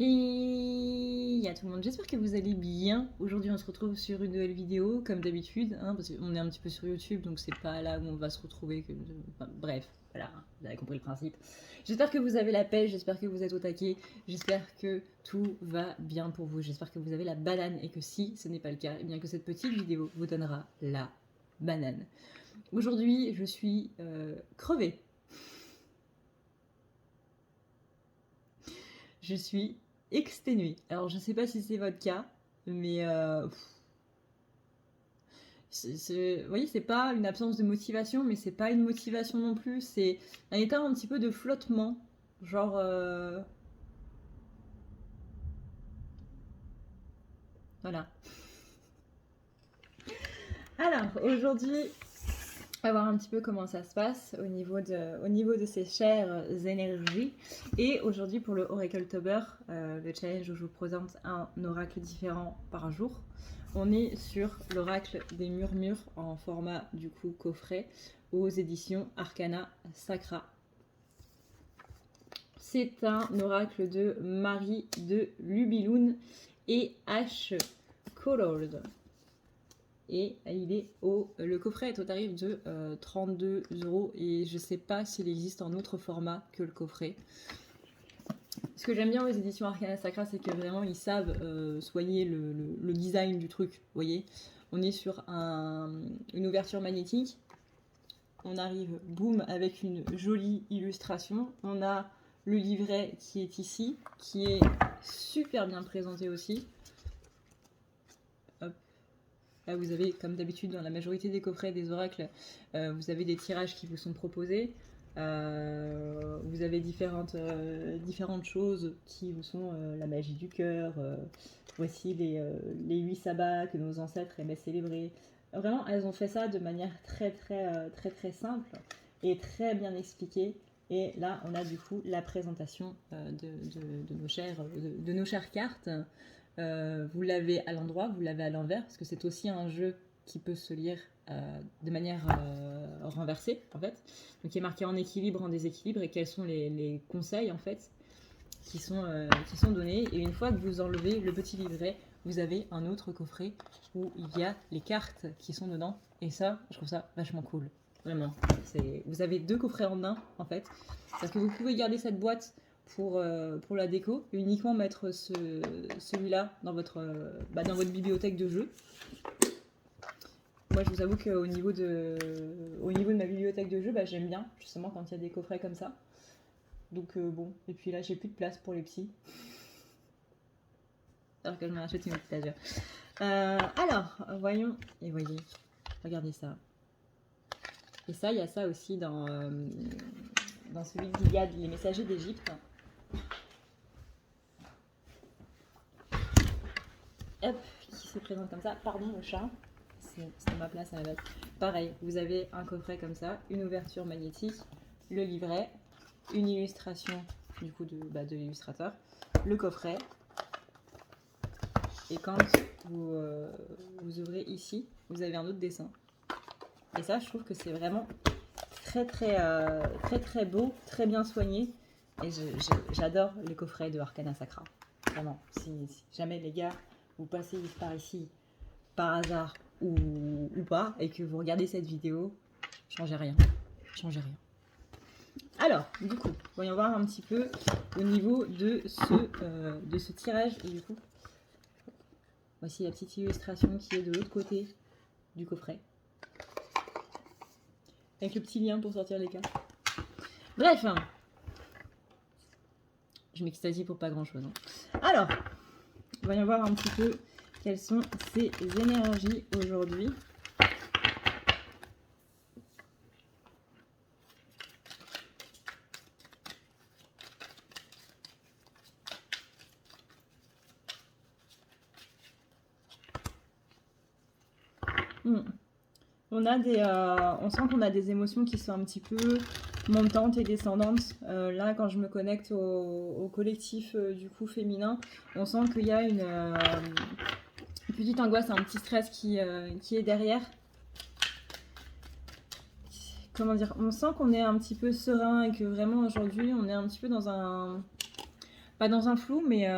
Et à tout le monde, j'espère que vous allez bien. Aujourd'hui on se retrouve sur une nouvelle vidéo comme d'habitude, hein, parce qu'on est un petit peu sur YouTube donc c'est pas là où on va se retrouver. Enfin, bref, voilà, vous avez compris le principe. J'espère que vous avez la pêche, j'espère que vous êtes au taquet, j'espère que tout va bien pour vous, j'espère que vous avez la banane et que si ce n'est pas le cas, eh bien que cette petite vidéo vous donnera la banane. Aujourd'hui je suis crevée. Je suis exténuée. Alors je sais pas si c'est votre cas, mais vous voyez, c'est pas une absence de motivation, mais c'est pas une motivation non plus. C'est un état un petit peu de flottement, genre. Voilà. Alors aujourd'hui, on va voir un petit peu comment ça se passe au niveau de ces chères énergies. Et aujourd'hui, pour le Oracletober, le challenge où je vous présente un oracle différent par jour, on est sur l'oracle des murmures en format du coup coffret aux éditions Arcana Sacra. C'est un oracle de Marie de Lubiloun et H. Colored. Et il est le coffret est au tarif de 32 € et je sais pas s'il existe en autre format que le coffret. Ce que j'aime bien aux éditions Arcana Sacra, c'est que vraiment ils savent soigner le design du truc. Vous voyez, on est sur une ouverture magnétique. On arrive, boum, avec une jolie illustration. On a le livret qui est ici, qui est super bien présenté aussi. Hop. Là, vous avez, comme d'habitude, dans la majorité des coffrets des oracles, vous avez des tirages qui vous sont proposés. Vous avez différentes choses qui vous sont la magie du cœur. Voici les 8 sabbats que nos ancêtres aimaient célébrer. Vraiment, elles ont fait ça de manière très simple et très bien expliquée. Et là, on a du coup la présentation de nos chères cartes. Vous l'avez à l'endroit, vous l'avez à l'envers, parce que c'est aussi un jeu qui peut se lire de manière renversée, en fait. Donc, il est marqué en équilibre, en déséquilibre, et quels sont les conseils, en fait, qui sont donnés. Et une fois que vous enlevez le petit livret, vous avez un autre coffret où il y a les cartes qui sont dedans. Et ça, je trouve ça vachement cool. Vraiment. Vous avez 2 coffrets en un, en fait. Parce que vous pouvez garder cette boîte pour la déco, uniquement mettre celui-là dans votre bibliothèque de jeux. Moi, je vous avoue qu'au niveau de ma bibliothèque de jeux, j'aime bien, justement, quand il y a des coffrets comme ça. Donc bon, et puis là, j'ai plus de place pour les petits. Alors que je m'en achète une petite étagère. Alors, voyons, et voyez, regardez ça. Et ça, il y a ça aussi dans celui d'Iliade, les messagers d'Égypte. Hop, qui se présente comme ça. Pardon le chat, c'est ma place à la base. Pareil, vous avez un coffret comme ça, une ouverture magnétique, le livret, une illustration du coup de l'illustrateur, le coffret. Et quand vous ouvrez ici, vous avez un autre dessin. Et ça, je trouve que c'est vraiment très beau, très bien soigné. Et j'adore les coffrets de Arcana Sacra. Vraiment, si jamais les gars, vous passez par ici par hasard ou pas, et que vous regardez cette vidéo, changez rien. Changez rien. Alors, du coup, voyons voir un petit peu au niveau de ce tirage. Et du coup, voici la petite illustration qui est de l'autre côté du coffret. Avec le petit lien pour sortir les cartes. Bref, je m'extasie pour pas grand chose. Alors, voyons voir un petit peu quelles sont ces énergies aujourd'hui. On sent qu'on a des émotions qui sont un petit peu montantes et descendantes. Là, quand je me connecte au collectif du coup féminin, on sent qu'il y a une petite angoisse, un petit stress qui est derrière. Comment dire, on sent qu'on est un petit peu serein et que vraiment aujourd'hui on est un petit peu dans pas dans un flou, mais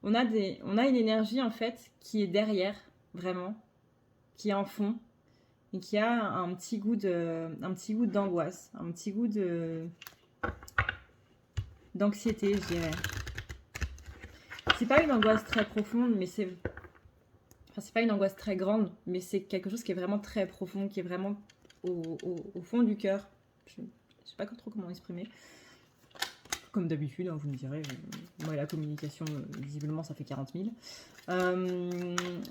on a une énergie en fait qui est derrière, vraiment, qui est en fond et qui a un petit goût d'angoisse, un petit goût d'anxiété, je dirais. C'est pas une angoisse très profonde, mais c'est pas une angoisse très grande, mais c'est quelque chose qui est vraiment très profond, qui est vraiment au fond du cœur. Je sais pas trop comment exprimer. Comme d'habitude, hein, vous me direz, moi la communication, visiblement, ça fait 40 000.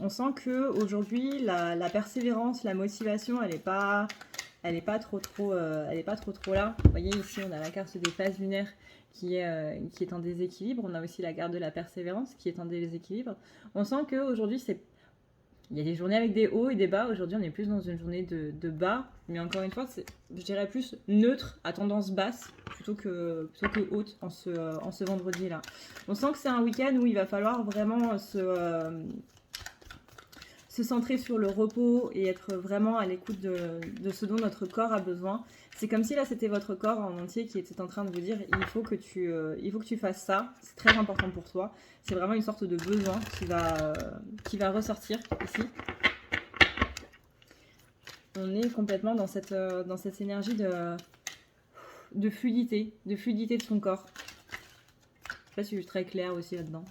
On sent que aujourd'hui, la persévérance, la motivation, elle est pas trop là. Vous voyez ici, on a la carte des phases lunaires qui est en déséquilibre. On a aussi la carte de la persévérance qui est en déséquilibre. On sent qu'aujourd'hui, il y a des journées avec des hauts et des bas. Aujourd'hui, on est plus dans une journée de bas. Mais encore une fois, je dirais plus neutre, à tendance basse, plutôt que haute en ce vendredi-là. On sent que c'est un week-end où il va falloir vraiment se centrer sur le repos et être vraiment à l'écoute de ce dont notre corps a besoin. C'est comme si là, c'était votre corps en entier qui était en train de vous dire il faut que tu fasses ça, c'est très important pour toi. C'est vraiment une sorte de besoin qui va ressortir ici. On est complètement dans cette énergie de fluidité de son corps. Je sais pas si je suis très claire aussi là-dedans.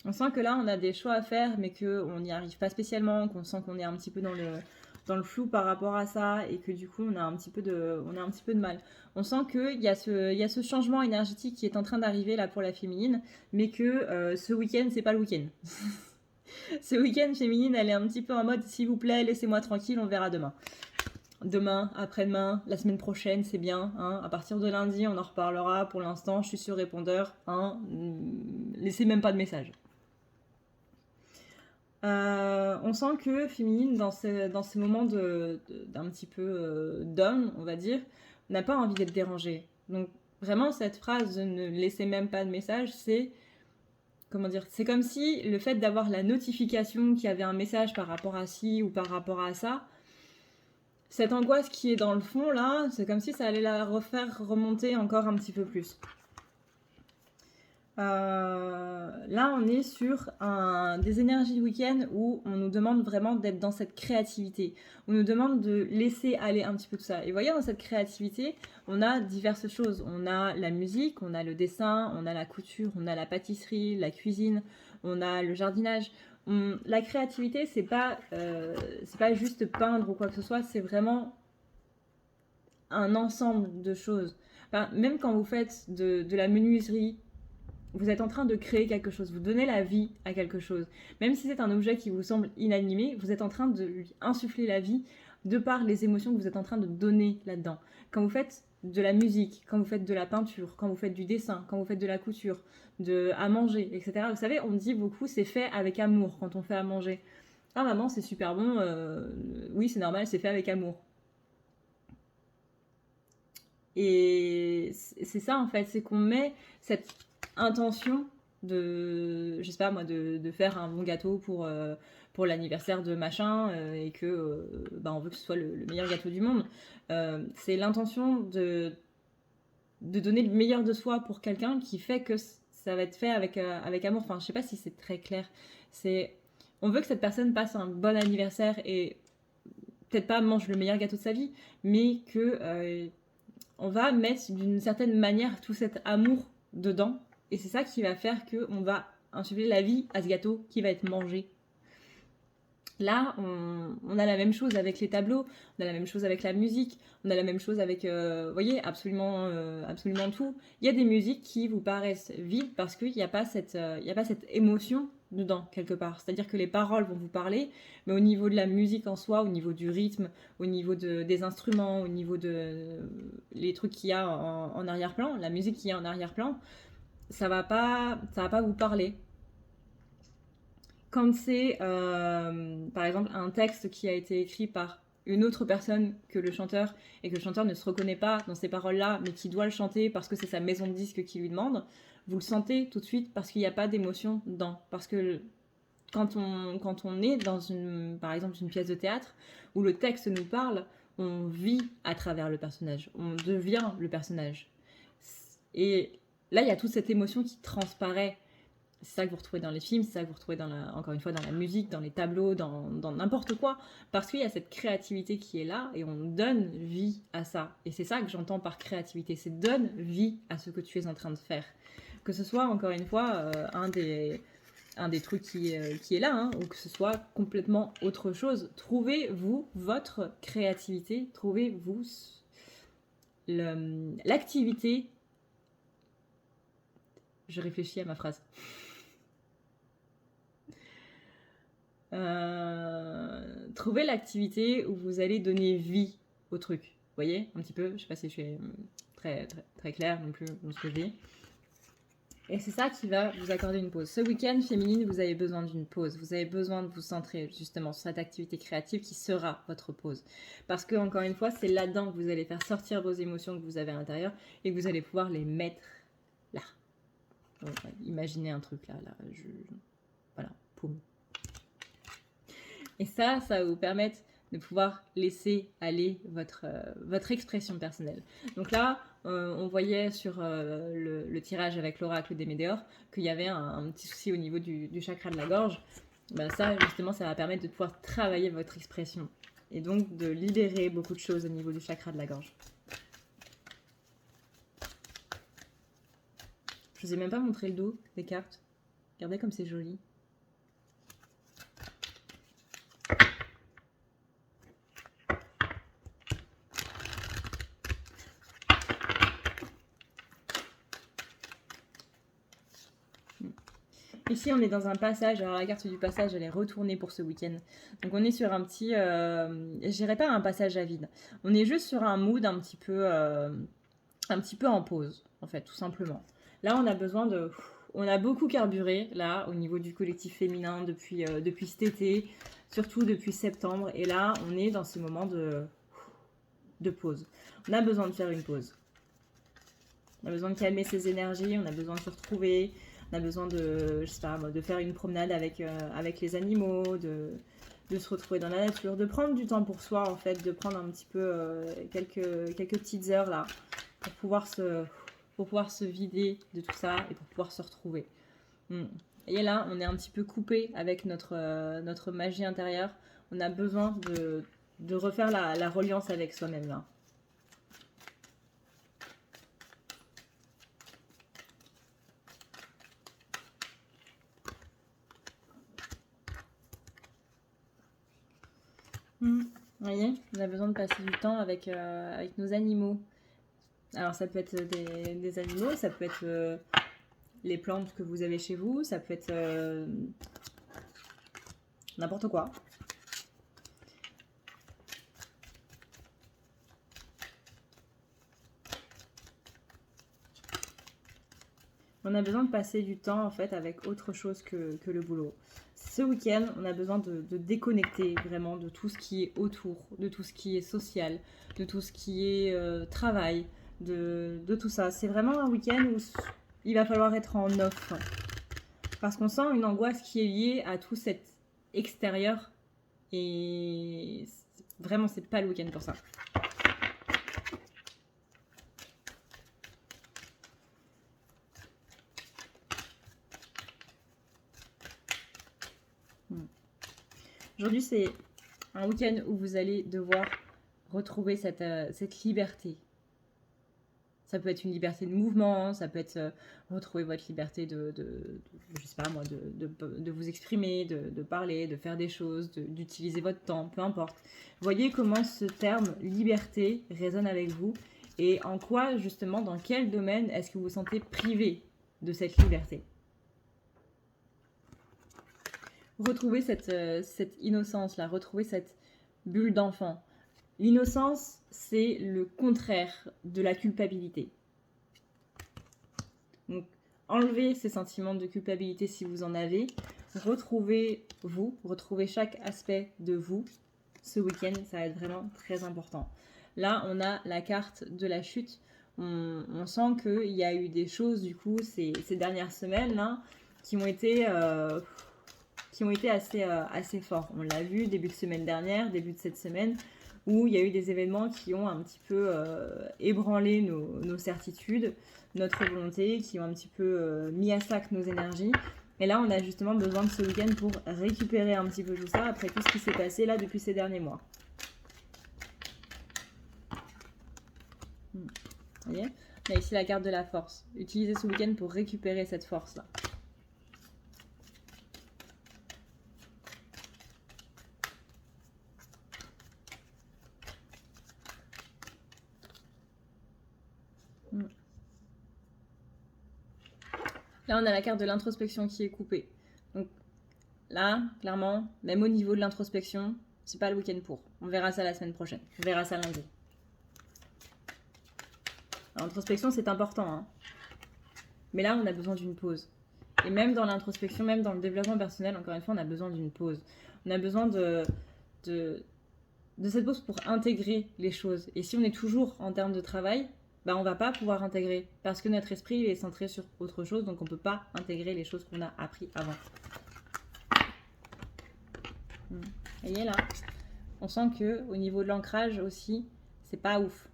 On sent que là, on a des choix à faire, mais qu'on n'y arrive pas spécialement, qu'on sent qu'on est un petit peu dans le flou par rapport à ça, et que du coup, on a un petit peu de mal. On sent qu'il y a ce changement énergétique qui est en train d'arriver là pour la féminine, mais que ce week-end, c'est pas le week-end. Ce week-end, féminine, elle est un petit peu en mode, s'il vous plaît, laissez-moi tranquille, on verra demain. Demain, après-demain, la semaine prochaine, c'est bien. Hein. À partir de lundi, on en reparlera. Pour l'instant, je suis sur répondeur. Hein. Laissez même pas de message. On sent que féminine, dans ces moments d'un petit peu d'homme, on va dire, n'a pas envie d'être dérangée. Donc vraiment, cette phrase de ne laisser même pas de message, c'est comme si le fait d'avoir la notification qu'il y avait un message par rapport à ci ou par rapport à ça, cette angoisse qui est dans le fond là, c'est comme si ça allait la refaire remonter encore un petit peu plus. Là, on est sur des énergies de week-end où on nous demande vraiment d'être dans cette créativité. On nous demande de laisser aller un petit peu tout ça. Et vous voyez, dans cette créativité, on a diverses choses. On a la musique, on a le dessin, on a la couture, on a la pâtisserie, la cuisine, on a le jardinage. La créativité, c'est pas juste peindre ou quoi que ce soit, c'est vraiment un ensemble de choses. Enfin, même quand vous faites de la menuiserie, vous êtes en train de créer quelque chose, vous donnez la vie à quelque chose. Même si c'est un objet qui vous semble inanimé, vous êtes en train de lui insuffler la vie de par les émotions que vous êtes en train de donner là-dedans. Quand vous faites de la musique, quand vous faites de la peinture, quand vous faites du dessin, quand vous faites de la couture, à manger, etc. Vous savez, on dit beaucoup c'est fait avec amour quand on fait à manger. Ah maman, c'est super bon, oui c'est normal, c'est fait avec amour. Et c'est ça en fait, c'est qu'on met cette intention de, je sais pas moi, de faire un bon gâteau pour l'anniversaire de machin et que on veut que ce soit le meilleur gâteau du monde. C'est l'intention de donner le meilleur de soi pour quelqu'un qui fait que ça va être fait avec amour. Enfin, je sais pas si c'est très clair. On veut que cette personne passe un bon anniversaire et peut-être pas mange le meilleur gâteau de sa vie, mais que on va mettre d'une certaine manière tout cet amour dedans. Et c'est ça qui va faire qu'on va insuffler la vie à ce gâteau qui va être mangé. Là, on a la même chose avec les tableaux, on a la même chose avec la musique, on a la même chose avec, vous voyez, absolument tout. Il y a des musiques qui vous paraissent vides parce qu'il n'y a pas cette émotion dedans, quelque part. C'est-à-dire que les paroles vont vous parler, mais au niveau de la musique en soi, au niveau du rythme, au niveau des instruments, au niveau les trucs qu'il y a en arrière-plan, la musique qu'il y a en arrière-plan, ça va pas vous parler. Quand c'est, par exemple, un texte qui a été écrit par une autre personne que le chanteur, et que le chanteur ne se reconnaît pas dans ces paroles-là, mais qui doit le chanter parce que c'est sa maison de disques qui lui demande, vous le sentez tout de suite parce qu'il n'y a pas d'émotion dedans. Parce que quand on est dans par exemple, une pièce de théâtre où le texte nous parle, on vit à travers le personnage, on devient le personnage. Et là, il y a toute cette émotion qui transparaît. C'est ça que vous retrouvez dans les films, c'est ça que vous retrouvez encore une fois dans la musique, dans les tableaux, dans n'importe quoi. Parce qu'il y a cette créativité qui est là et on donne vie à ça. Et c'est ça que j'entends par créativité, c'est donne vie à ce que tu es en train de faire. Que ce soit, encore une fois, un des trucs qui est là, hein, ou que ce soit complètement autre chose. Trouvez-vous votre créativité, trouvez-vous l'activité. Je réfléchis à ma phrase. Trouvez l'activité où vous allez donner vie au truc. Vous voyez, un petit peu, je sais pas si je suis très, très, très claire non plus dans ce que je dis. Et c'est ça qui va vous accorder une pause. Ce week-end féminine, vous avez besoin d'une pause. Vous avez besoin de vous centrer justement sur cette activité créative qui sera votre pause. Parce que, encore une fois, c'est là-dedans que vous allez faire sortir vos émotions que vous avez à l'intérieur et que vous allez pouvoir les mettre là. Donc, imaginez un truc là. Voilà, poum. Et ça va vous permettre de pouvoir laisser aller votre expression personnelle. Donc là, on voyait sur le tirage avec l'oracle des Médéors qu'il y avait un petit souci au niveau du chakra de la gorge. Ben ça, justement, ça va permettre de pouvoir travailler votre expression et donc de libérer beaucoup de choses au niveau du chakra de la gorge. Je vous ai même pas montré le dos des cartes. Regardez comme c'est joli. Ici, on est dans un passage. Alors, la carte du passage, elle est retournée pour ce week-end. Donc, on est sur un petit... je dirais pas un passage à vide. On est juste sur un mood un petit peu en pause, en fait, tout simplement. Là, on a besoin de... On a beaucoup carburé, là, au niveau du collectif féminin depuis cet été, surtout depuis septembre. Et là, on est dans ce moment de pause. On a besoin de faire une pause. On a besoin de calmer ses énergies, on a besoin de se retrouver... On a besoin de, je sais pas, de faire une promenade avec les animaux, de se retrouver dans la nature, de prendre du temps pour soi en fait, de prendre un petit peu quelques petites heures là pour pouvoir se vider de tout ça et pour pouvoir se retrouver. Et là, on est un petit peu coupé avec notre magie intérieure. On a besoin de refaire la reliance avec soi-même là. Vous voyez, on a besoin de passer du temps avec nos animaux. Alors ça peut être des animaux, ça peut être les plantes que vous avez chez vous, ça peut être n'importe quoi. On a besoin de passer du temps en fait avec autre chose que le boulot. Ce week-end, on a besoin de déconnecter vraiment de tout ce qui est autour, de tout ce qui est social, de tout ce qui est travail, de tout ça. C'est vraiment un week-end où il va falloir être en off. Parce qu'on sent une angoisse qui est liée à tout cet extérieur. Et vraiment, c'est pas le week-end pour ça. Aujourd'hui, c'est un week-end où vous allez devoir retrouver cette liberté. Ça peut être une liberté de mouvement, ça peut être retrouver votre liberté je sais pas moi, de vous exprimer, de parler, de faire des choses, d'utiliser votre temps, peu importe. Voyez comment ce terme liberté résonne avec vous et en quoi, justement, dans quel domaine est-ce que vous vous sentez privé de cette liberté. Retrouver cette innocence-là, retrouver cette bulle d'enfant. L'innocence, c'est le contraire de la culpabilité. Donc, enlevez ces sentiments de culpabilité si vous en avez. Retrouvez-vous, retrouvez chaque aspect de vous. Ce week-end, ça va être vraiment très important. Là, on a la carte de la chute. On sent qu'il y a eu des choses, du coup, ces dernières semaines, là, qui ont été assez forts. On l'a vu début de semaine dernière, début de cette semaine. où il y a eu des événements qui ont un petit peu ébranlé nos certitudes, notre volonté, qui ont un petit peu mis à sac nos énergies. Et là, on a justement besoin de ce week-end pour récupérer un petit peu tout ça après tout ce qui s'est passé là depuis ces derniers mois. Vous voyez ? On a ici la carte de la force. Utilisez ce week-end pour récupérer cette force-là. Là, on a la carte de l'introspection qui est coupée. Donc là, clairement, même au niveau de l'introspection, c'est pas le week-end pour. On verra ça la semaine prochaine. On verra ça lundi. L'introspection, c'est important, hein. Mais là, on a besoin d'une pause. Et même dans l'introspection, même dans le développement personnel, encore une fois, on a besoin d'une pause. On a besoin de cette pause pour intégrer les choses. Et si on est toujours en termes de travail, bah on va pas pouvoir intégrer. Parce que notre esprit il est centré sur autre chose, donc on peut pas intégrer les choses qu'on a appris avant. Vous voyez là, on sent que au niveau de l'ancrage aussi, c'est pas ouf.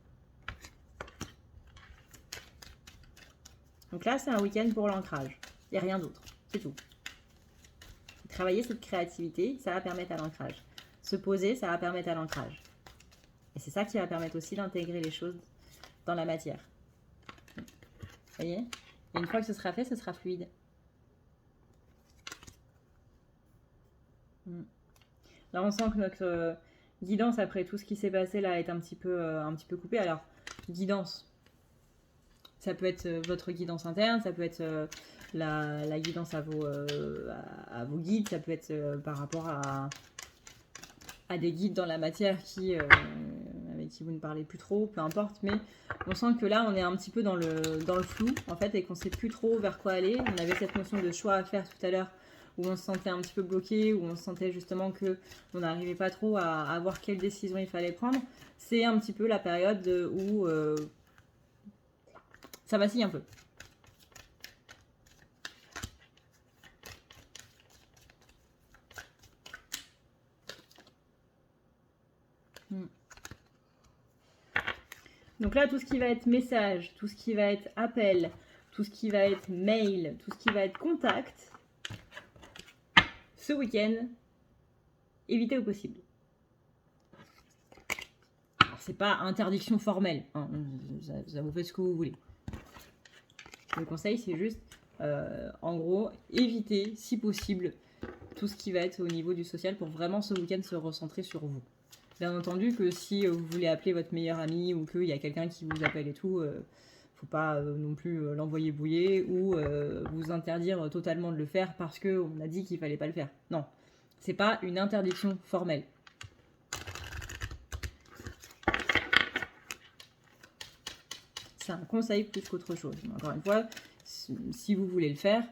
Donc là, c'est un week-end pour l'ancrage. Il n'y a rien d'autre. C'est tout. Travailler cette créativité, ça va permettre à l'ancrage. Se poser, ça va permettre à l'ancrage. Et c'est ça qui va permettre aussi d'intégrer les choses dans la matière. Vous voyez ? Et une fois que ce sera fait, ce sera fluide. Là, on sent que notre guidance, après tout ce qui s'est passé là, est un petit peu coupée. Alors, guidance, ça peut être votre guidance interne, ça peut être la guidance à vos guides, ça peut être par rapport à des guides dans la matière avec qui vous ne parlez plus trop, peu importe, mais on sent que là on est un petit peu dans le flou en fait et qu'on ne sait plus trop vers quoi aller. On avait cette notion de choix à faire tout à l'heure où on se sentait un petit peu bloqué, où on se sentait justement que on n'arrivait pas trop à voir quelle décision il fallait prendre. C'est un petit peu la période où ça vacille un peu. Donc là, tout ce qui va être message, tout ce qui va être appel, tout ce qui va être mail, tout ce qui va être contact, ce week-end, évitez au possible. Alors, c'est pas interdiction formelle, hein, ça vous fait ce que vous voulez. Le conseil, c'est juste, en gros, évitez, si possible, tout ce qui va être au niveau du social pour vraiment ce week-end se recentrer sur vous. Bien entendu que si vous voulez appeler votre meilleur ami ou qu'il y a quelqu'un qui vous appelle et tout, faut pas non plus l'envoyer bouiller ou vous interdire totalement de le faire parce qu'on a dit qu'il fallait pas le faire. Non, c'est pas une interdiction formelle. C'est un conseil plus qu'autre chose. Encore une fois, si vous voulez le faire,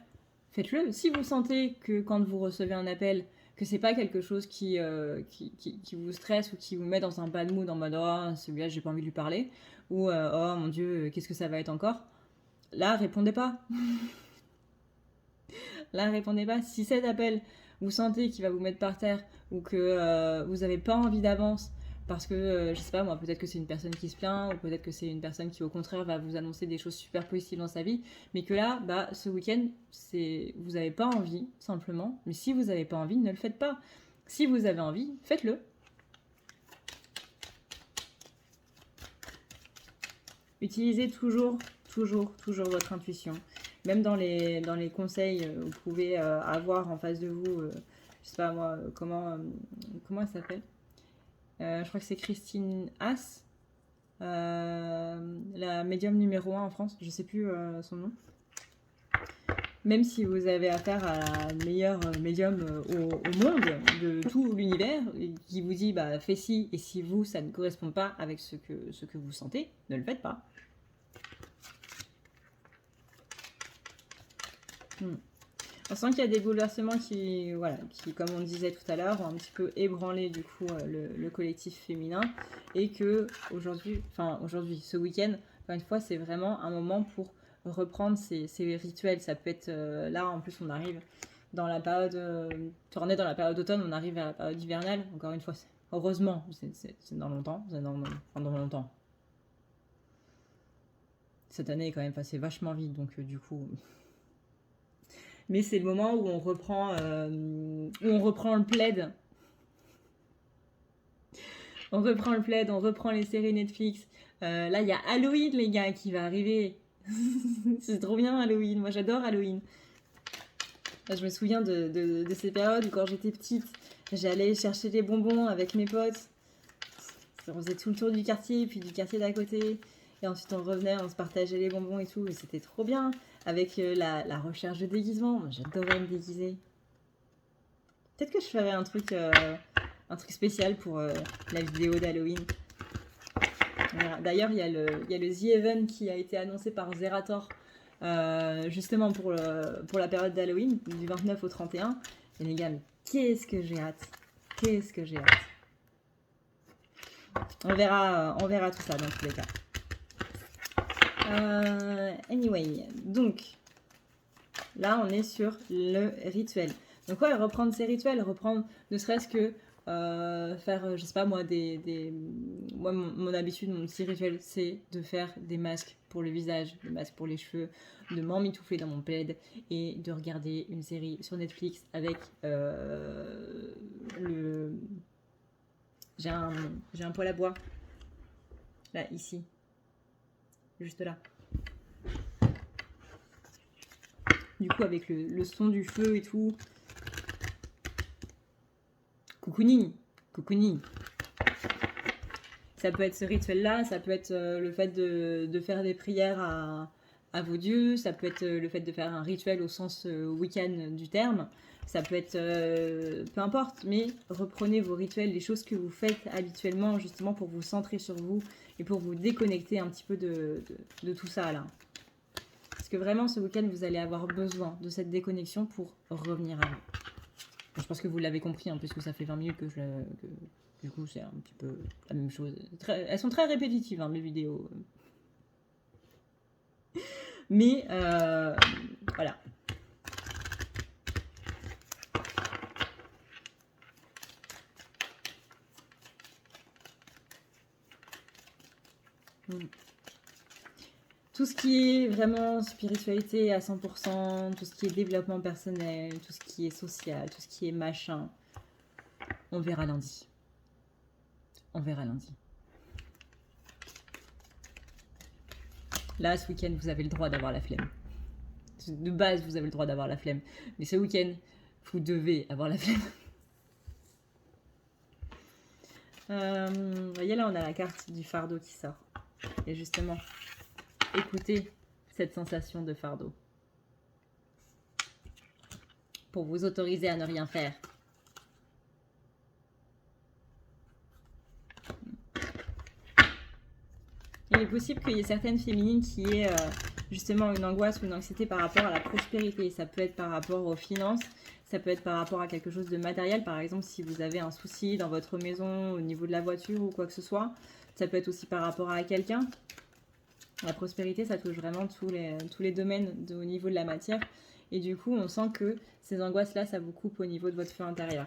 faites-le. Si vous sentez que quand vous recevez un appel, que c'est pas quelque chose qui vous stresse ou qui vous met dans un bad mood en mode oh celui-là j'ai pas envie de lui parler ou oh mon dieu qu'est-ce que ça va être encore, là répondez pas. Là répondez pas. Si cet appel vous sentez qu'il va vous mettre par terre ou que vous avez pas envie d'avance parce que je sais pas moi, peut-être que c'est une personne qui se plaint ou peut-être que c'est une personne qui au contraire va vous annoncer des choses super positives dans sa vie, mais que là bah ce week-end vous avez pas envie simplement, mais si vous avez pas envie ne le faites pas. Si vous avez envie faites-le. Utilisez toujours votre intuition, même dans les conseils vous pouvez avoir en face de vous je sais pas moi comment elle s'appelle. Je crois que c'est Christine Haas, la médium numéro 1 en France, je sais plus son nom. Même si vous avez affaire à la meilleure médium au monde, de tout l'univers, qui vous dit bah fais ci, et si vous ça ne correspond pas avec ce que vous sentez, ne le faites pas. On sent qu'il y a des bouleversements qui, comme on disait tout à l'heure, ont un petit peu ébranlé du coup le collectif féminin et que aujourd'hui, ce week-end, encore une fois, c'est vraiment un moment pour reprendre ces rituels. Ça peut être là, en plus, on arrive dans la période, on est dans la période d'automne, on arrive à la période hivernale. Encore une fois, Heureusement, c'est dans longtemps, dans longtemps. Cette année est quand même passée vachement vite, donc du coup... Mais c'est le moment où on reprend le plaid. On reprend le plaid, on reprend les séries Netflix. Là, il y a Halloween, les gars, qui va arriver. C'est trop bien, Halloween. Moi, j'adore Halloween. Là, je me souviens de ces périodes où, quand j'étais petite, j'allais chercher des bonbons avec mes potes. On faisait tout le tour du quartier, puis du quartier d'à côté. Et ensuite, on revenait, on se partageait les bonbons et tout. Et c'était trop bien. Avec la recherche de déguisement. J'adorais me déguiser. Peut-être que je ferais un truc spécial pour la vidéo d'Halloween. Voilà. D'ailleurs, il y a le The Event qui a été annoncé par Zerator justement pour la période d'Halloween, du 29 au 31. Et les gars, mais qu'est-ce que j'ai hâte! Qu'est-ce que j'ai hâte! On verra tout ça dans tous les cas. Anyway, donc là on est sur le rituel. Donc ouais, reprendre ces rituels, reprendre ne serait-ce que faire, je sais pas moi, moi mon habitude, mon petit rituel, c'est de faire des masques pour le visage, des masques pour les cheveux, de m'emmitoufler dans mon plaid et de regarder une série sur Netflix avec j'ai un poêle à bois là, ici, juste là. Du coup, avec le son du feu et tout. Cocooning. Ça peut être ce rituel-là, ça peut être le fait de faire des prières à vos dieux, ça peut être le fait de faire un rituel au sens wiccan du terme, ça peut être peu importe, mais reprenez vos rituels, les choses que vous faites habituellement, justement pour vous centrer sur vous et pour vous déconnecter un petit peu de tout ça là. Parce que vraiment, ce week-end, vous allez avoir besoin de cette déconnexion pour revenir à vous. Je pense que vous l'avez compris, hein, puisque ça fait 20 minutes que du coup, c'est un petit peu la même chose. Elles sont très répétitives, hein, mes vidéos. Mais, voilà. Tout ce qui est vraiment spiritualité à 100%, tout ce qui est développement personnel, tout ce qui est social, tout ce qui est machin, on verra lundi. On verra lundi. Là, ce week-end, vous avez le droit d'avoir la flemme. De base, vous avez le droit d'avoir la flemme. Mais ce week-end, vous devez avoir la flemme. Vous voyez, là, on a la carte du fardeau qui sort. Et justement, écoutez cette sensation de fardeau. Pour vous autoriser à ne rien faire. Il est possible qu'il y ait certaines féminines qui aient justement une angoisse ou une anxiété par rapport à la prospérité. Ça peut être par rapport aux finances, ça peut être par rapport à quelque chose de matériel. Par exemple, si vous avez un souci dans votre maison au niveau de la voiture ou quoi que ce soit. Ça peut être aussi par rapport à quelqu'un. La prospérité, ça touche vraiment tous les domaines au niveau de la matière. Et du coup, on sent que ces angoisses-là, ça vous coupe au niveau de votre feu intérieur.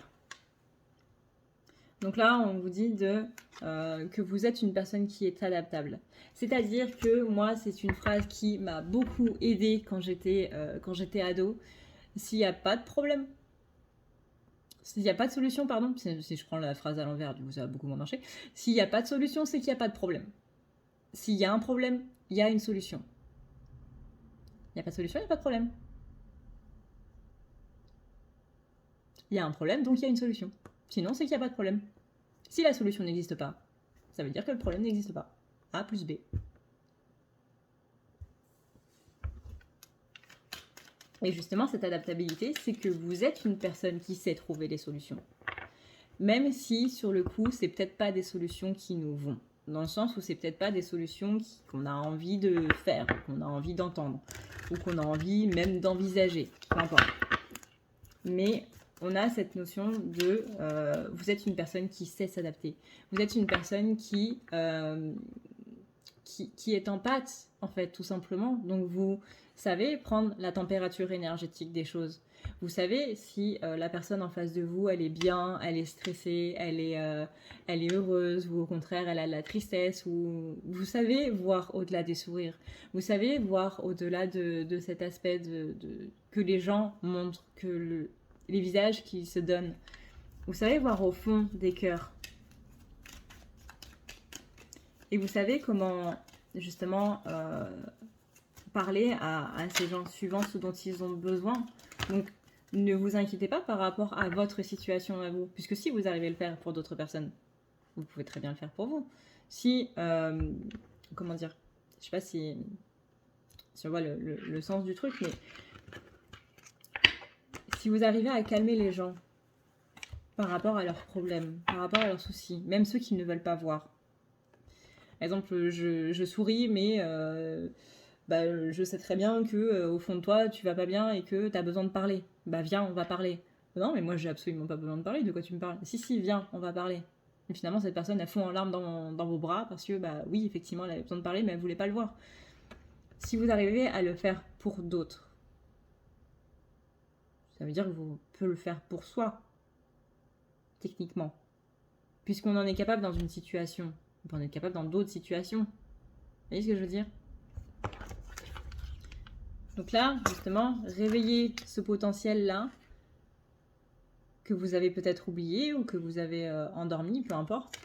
Donc là, on vous dit que vous êtes une personne qui est adaptable. C'est-à-dire que moi, c'est une phrase qui m'a beaucoup aidée quand j'étais ado. S'il n'y a pas de problème, s'il n'y a pas de solution, pardon, si je prends la phrase à l'envers, du coup ça va beaucoup moins marcher. S'il n'y a pas de solution, c'est qu'il n'y a pas de problème. S'il y a un problème, il y a une solution. Il n'y a pas de solution, il n'y a pas de problème. Il y a un problème, donc il y a une solution. Sinon, c'est qu'il n'y a pas de problème. Si la solution n'existe pas, ça veut dire que le problème n'existe pas. A plus B. Et justement, cette adaptabilité, c'est que vous êtes une personne qui sait trouver des solutions. Même si, sur le coup, c'est peut-être pas des solutions qui nous vont. Dans le sens où c'est peut-être pas des solutions qu'on a envie de faire, qu'on a envie d'entendre, ou qu'on a envie même d'envisager. Peu importe. Mais on a cette notion de vous êtes une personne qui sait s'adapter. Vous êtes une personne qui qui est en pâte, en fait, tout simplement. Donc vous savez prendre la température énergétique des choses. Vous savez si la personne en face de vous, elle est bien, elle est stressée, elle est heureuse, ou au contraire, elle a de la tristesse, ou vous savez voir au-delà des sourires. Vous savez voir au-delà de cet aspect que les gens montrent, les visages qui se donnent. Vous savez voir au fond des cœurs. Et vous savez comment, justement, parler à ces gens suivant ce dont ils ont besoin. Donc, ne vous inquiétez pas par rapport à votre situation à vous. Puisque si vous arrivez à le faire pour d'autres personnes, vous pouvez très bien le faire pour vous. Si, comment dire, je sais pas si on voit le sens du truc, mais si vous arrivez à calmer les gens par rapport à leurs problèmes, par rapport à leurs soucis, même ceux qui ne veulent pas voir. Par exemple, je souris, mais je sais très bien que au fond de toi, tu vas pas bien et que tu as besoin de parler. Bah viens, on va parler. Non, mais moi, j'ai absolument pas besoin de parler. De quoi tu me parles? Si, viens, on va parler. Et finalement, cette personne, elle fond en larmes dans vos bras parce que, bah oui, effectivement, elle avait besoin de parler, mais elle voulait pas le voir. Si vous arrivez à le faire pour d'autres, ça veut dire que vous pouvez le faire pour soi, techniquement. Puisqu'on en est capable dans une situation, on peut en être capable dans d'autres situations. Vous voyez ce que je veux dire? Donc là, justement, réveillez ce potentiel-là que vous avez peut-être oublié ou que vous avez endormi, peu importe.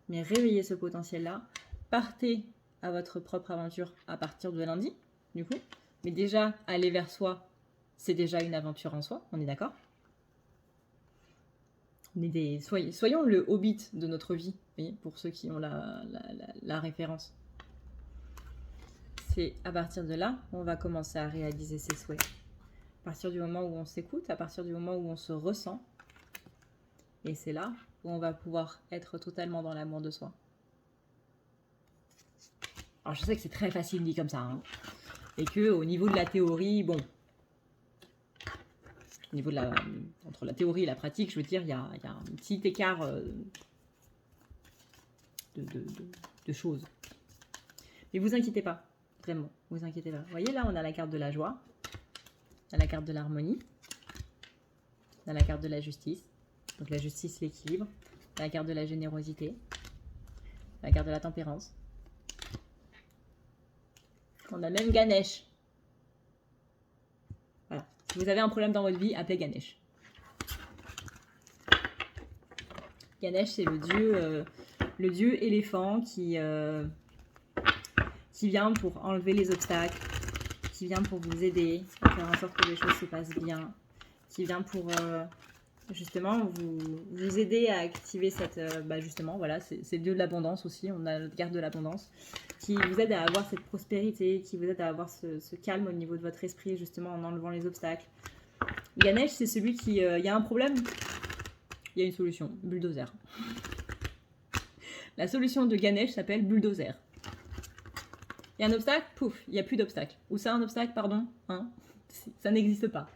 Mais réveillez ce potentiel-là. Partez à votre propre aventure à partir de lundi, du coup. Mais déjà, aller vers soi, c'est déjà une aventure en soi, on est d'accord? Soyons le Hobbit de notre vie, voyez, pour ceux qui ont la référence. C'est à partir de là qu'on va commencer à réaliser ses souhaits. À partir du moment où on s'écoute, à partir du moment où on se ressent. Et c'est là où on va pouvoir être totalement dans l'amour de soi. Alors je sais que c'est très facile dit comme ça, hein, et que au niveau de la théorie, bon, au niveau entre la théorie et la pratique, je veux dire, il y a un petit écart de choses. Mais vous inquiétez pas, vraiment, vous inquiétez pas. Vous voyez là, on a la carte de la joie, on a la carte de l'harmonie, on a la carte de la justice, donc la justice, l'équilibre, la carte de la générosité, la carte de la tempérance. On a même Ganesh. Voilà. Si vous avez un problème dans votre vie, appelez Ganesh. Ganesh, c'est le dieu éléphant qui vient pour enlever les obstacles, qui vient pour vous aider à faire en sorte que les choses se passent bien, qui vient pour justement vous aider à activer cette justement, voilà, c'est le dieu de l'abondance aussi. On a le garde de l'abondance qui vous aide à avoir cette prospérité, qui vous aide à avoir ce calme au niveau de votre esprit, justement en enlevant les obstacles. Ganesh, c'est celui qui, y a un problème, il y a une solution, bulldozer. La solution de Ganesh s'appelle bulldozer. Il y a un obstacle, pouf, il n'y a plus d'obstacle. Ou c'est un obstacle, pardon, hein, ça n'existe pas.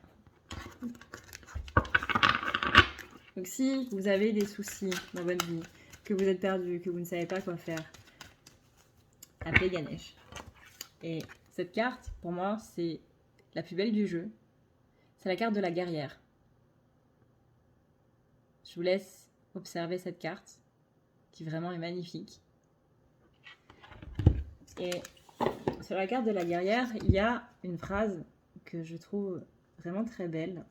Donc si vous avez des soucis dans votre vie, que vous êtes perdu, que vous ne savez pas quoi faire, appelez Ganesh. Et cette carte, pour moi, c'est la plus belle du jeu. C'est la carte de la guerrière. Je vous laisse observer cette carte, qui vraiment est magnifique. Et sur la carte de la guerrière, il y a une phrase que je trouve vraiment très belle.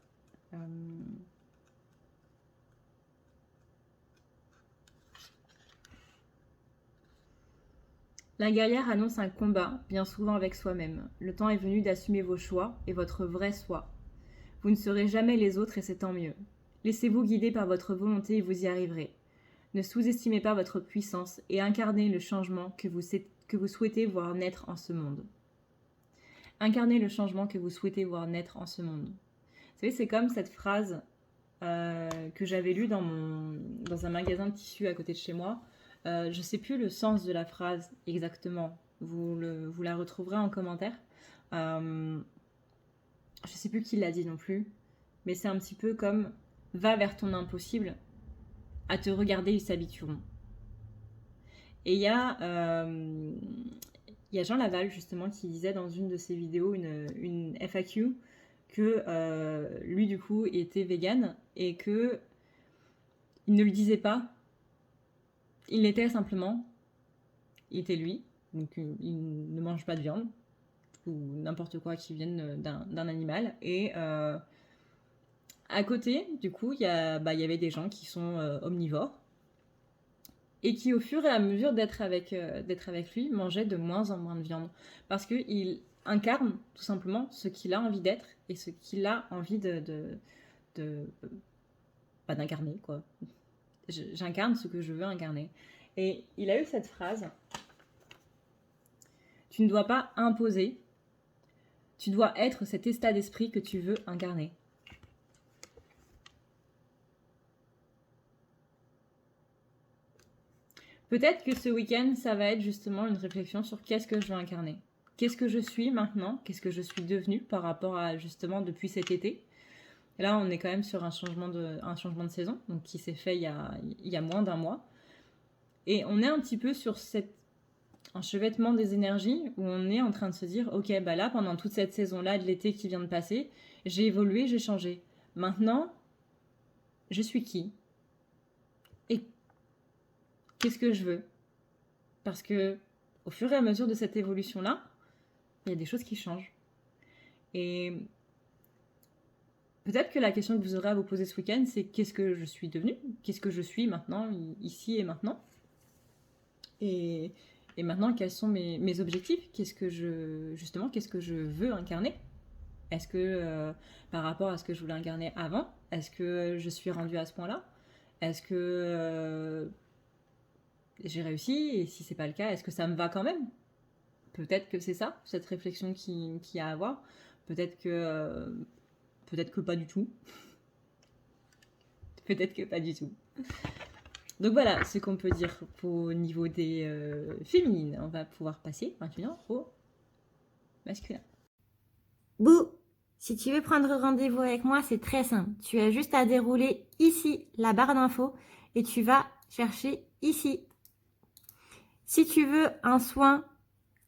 La guerrière annonce un combat, bien souvent avec soi-même. Le temps est venu d'assumer vos choix et votre vrai soi. Vous ne serez jamais les autres et c'est tant mieux. Laissez-vous guider par votre volonté et vous y arriverez. Ne sous-estimez pas votre puissance et incarnez le changement que vous souhaitez voir naître en ce monde. Incarnez le changement que vous souhaitez voir naître en ce monde. Vous savez, c'est comme cette phrase que j'avais lue dans un magasin de tissus à côté de chez moi. Je ne sais plus le sens de la phrase exactement. Vous la retrouverez en commentaire. Je ne sais plus qui l'a dit non plus. Mais c'est un petit peu comme « Va vers ton impossible, à te regarder, ils s'habitueront ». Et il y a il y a Jean Laval justement qui disait dans une de ses vidéos, une FAQ, que lui du coup était vegan et que il ne le disait pas, il l'était simplement, il était lui, donc il ne mange pas de viande ou n'importe quoi qui vienne d'un animal. Et à côté, du coup, il y avait des gens qui sont omnivores et qui, au fur et à mesure d'être avec lui, mangeaient de moins en moins de viande. Parce qu'il incarne tout simplement ce qu'il a envie d'être et ce qu'il a envie d'incarner, quoi. J'incarne ce que je veux incarner. Et il a eu cette phrase: tu ne dois pas imposer, tu dois être cet état d'esprit que tu veux incarner. Peut-être que ce week-end, ça va être justement une réflexion sur qu'est-ce que je veux incarner. Qu'est-ce que je suis maintenant? Qu'est-ce que je suis devenue par rapport à justement depuis cet été? Et là, on est quand même sur un changement de saison, donc qui s'est fait il y a moins d'un mois. Et on est un petit peu sur cet enchevêtrement des énergies où on est en train de se dire, ok, bah là, pendant toute cette saison-là de l'été qui vient de passer, j'ai évolué, j'ai changé. Maintenant, je suis qui? Et qu'est-ce que je veux? Parce que au fur et à mesure de cette évolution-là, il y a des choses qui changent. Et peut-être que la question que vous aurez à vous poser ce week-end, c'est qu'est-ce que je suis devenue? Qu'est-ce que je suis maintenant, ici et maintenant? Et maintenant, quels sont mes objectifs? Qu'est-ce que je veux incarner? Est-ce que par rapport à ce que je voulais incarner avant, est-ce que je suis rendue à ce point-là? Est-ce que j'ai réussi? Et si c'est pas le cas, est-ce que ça me va quand même? Peut-être que c'est ça, cette réflexion qu'il y a à avoir. Peut-être que pas du tout. Peut-être que pas du tout. Donc voilà ce qu'on peut dire au niveau des féminines. On va pouvoir passer maintenant au masculin. Bouh! Si tu veux prendre rendez-vous avec moi, c'est très simple. Tu as juste à dérouler ici la barre d'infos et tu vas chercher ici. Si tu veux un soin,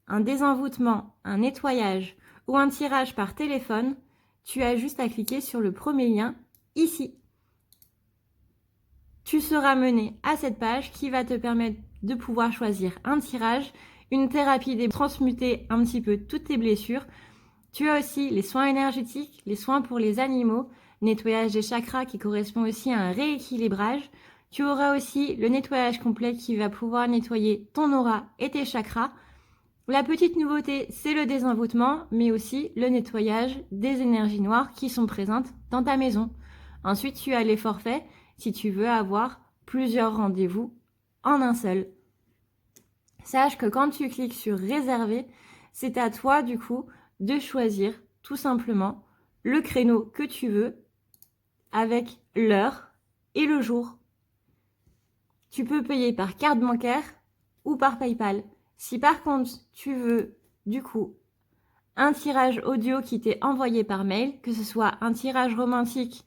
un désenvoûtement, un nettoyage ou un tirage par téléphone, tu as juste à cliquer sur le premier lien ici. Tu seras mené à cette page qui va te permettre de pouvoir choisir un tirage, une thérapie, transmuter un petit peu toutes tes blessures. Tu as aussi les soins énergétiques, les soins pour les animaux, nettoyage des chakras qui correspond aussi à un rééquilibrage. Tu auras aussi le nettoyage complet qui va pouvoir nettoyer ton aura et tes chakras. La petite nouveauté, c'est le désenvoûtement, mais aussi le nettoyage des énergies noires qui sont présentes dans ta maison. Ensuite, tu as les forfaits si tu veux avoir plusieurs rendez-vous en un seul. Sache que quand tu cliques sur réserver, c'est à toi du coup de choisir tout simplement le créneau que tu veux avec l'heure et le jour. Tu peux payer par carte bancaire ou par PayPal. Si par contre tu veux du coup un tirage audio qui t'est envoyé par mail, que ce soit un tirage romantique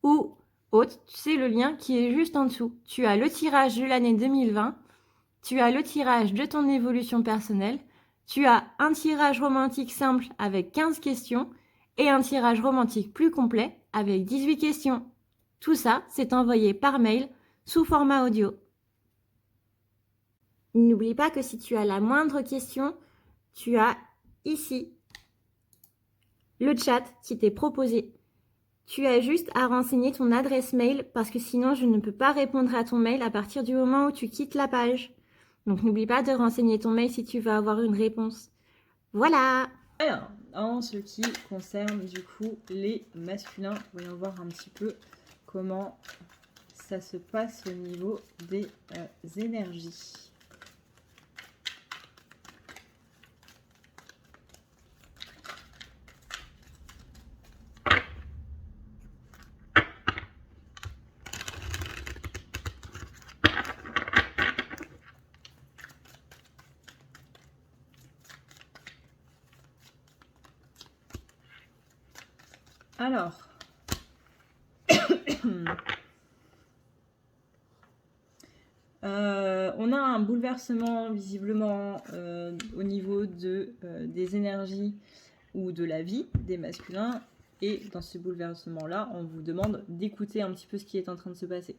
ou autre, c'est le lien qui est juste en dessous. Tu as le tirage de l'année 2020, tu as le tirage de ton évolution personnelle, tu as un tirage romantique simple avec 15 questions et un tirage romantique plus complet avec 18 questions. Tout ça, c'est envoyé par mail sous format audio. N'oublie pas que si tu as la moindre question, tu as ici le chat qui t'est proposé. Tu as juste à renseigner ton adresse mail parce que sinon je ne peux pas répondre à ton mail à partir du moment où tu quittes la page. Donc n'oublie pas de renseigner ton mail si tu veux avoir une réponse. Voilà! Alors, en ce qui concerne du coup les masculins, voyons voir un petit peu comment ça se passe au niveau des énergies. Alors, On a un bouleversement visiblement au niveau des énergies ou de la vie des masculins. Et dans ce bouleversement-là, on vous demande d'écouter un petit peu ce qui est en train de se passer.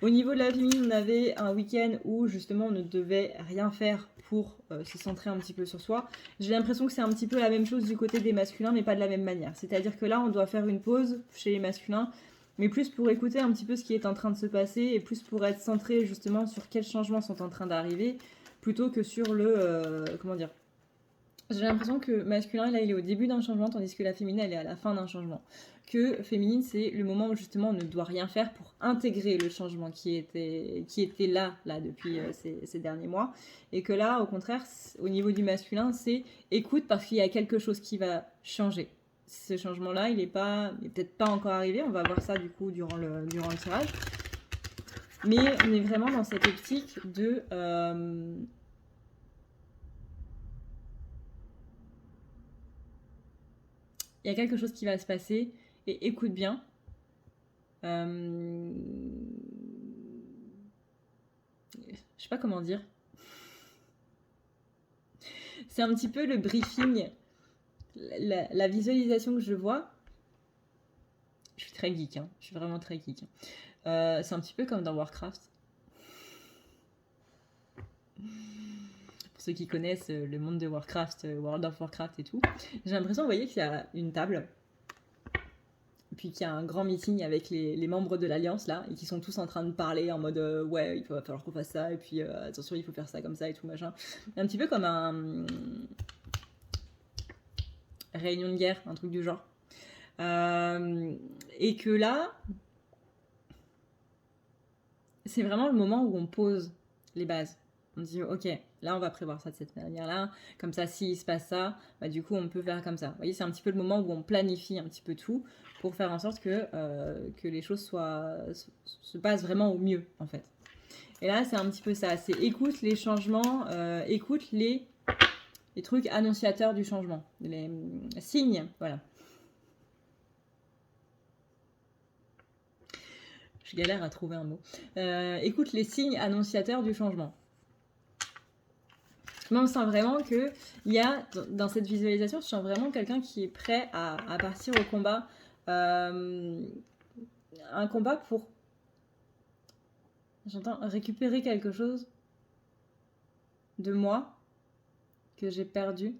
Au niveau de la féminine, on avait un week-end où justement on ne devait rien faire pour se centrer un petit peu sur soi. J'ai l'impression que c'est un petit peu la même chose du côté des masculins, mais pas de la même manière. C'est-à-dire que là, on doit faire une pause chez les masculins, mais plus pour écouter un petit peu ce qui est en train de se passer et plus pour être centré justement sur quels changements sont en train d'arriver, plutôt que sur le... comment dire ? J'ai l'impression que masculin, là, il est au début d'un changement, tandis que la féminine, elle est à la fin d'un changement. Que féminine, c'est le moment où justement on ne doit rien faire pour intégrer le changement qui était là depuis ces derniers mois. Et que là, au contraire, au niveau du masculin, c'est écoute parce qu'il y a quelque chose qui va changer. Ce changement-là, il est peut-être pas encore arrivé. On va voir ça du coup durant le tirage. Mais on est vraiment dans cette optique de... il y a quelque chose qui va se passer et écoute bien. Je sais pas comment dire. C'est un petit peu le briefing, la visualisation que je vois. Je suis très geek, hein. Je suis vraiment très geek. C'est un petit peu comme dans Warcraft. Pour ceux qui connaissent le monde de Warcraft, World of Warcraft et tout, j'ai l'impression, vous voyez, qu'il y a une table, puis qu'il y a un grand meeting avec les membres de l'Alliance, là, et qui sont tous en train de parler en mode ouais, il va falloir qu'on fasse ça, et puis attention, il faut faire ça comme ça et tout, machin. Un petit peu comme un réunion de guerre, un truc du genre. Et que là, c'est vraiment le moment où on pose les bases. On dit, ok, là, on va prévoir ça de cette manière-là. Comme ça, s'il se passe ça, bah, du coup, on peut faire comme ça. Vous voyez, c'est un petit peu le moment où on planifie un petit peu tout pour faire en sorte que les choses se passent vraiment au mieux, en fait. Et là, c'est un petit peu ça. C'est écoute les changements, écoute les trucs annonciateurs du changement. Les signes, voilà. Je galère à trouver un mot. Écoute les signes annonciateurs du changement. Moi, on sent vraiment qu'il y a, dans cette visualisation, je sens vraiment quelqu'un qui est prêt à partir au combat. Un combat pour, j'entends, récupérer quelque chose de moi que j'ai perdu.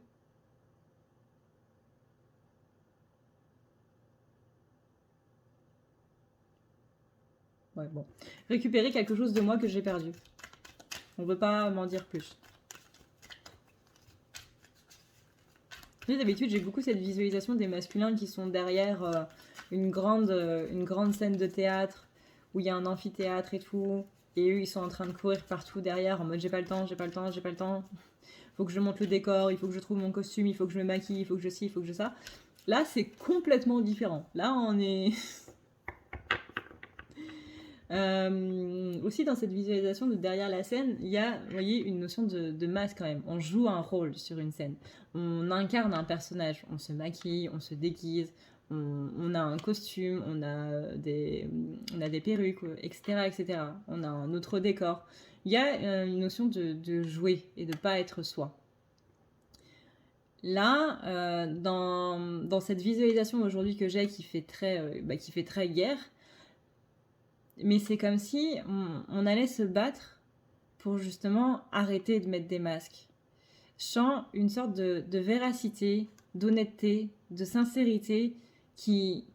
Ouais, bon. Récupérer quelque chose de moi que j'ai perdu. On ne peut pas m'en dire plus. D'habitude, j'ai beaucoup cette visualisation des masculins qui sont derrière une grande scène de théâtre où il y a un amphithéâtre et tout. Et eux, ils sont en train de courir partout derrière en mode j'ai pas le temps. Faut que je monte le décor, il faut que je trouve mon costume, il faut que je me maquille, il faut que je ci, il faut que je ça. Là, c'est complètement différent. Là, on est... aussi dans cette visualisation de derrière la scène, il y a, vous voyez, une notion de masque quand même. On joue un rôle sur une scène. On incarne un personnage. On se maquille, on se déguise, on a un costume, on a des perruques, etc. On a un autre décor. Il y a une notion de jouer et de pas être soi. Là, dans cette visualisation aujourd'hui que j'ai qui fait très guerre, mais c'est comme si on allait se battre pour justement arrêter de mettre des masques. Je sens une sorte de véracité, d'honnêteté, de sincérité qui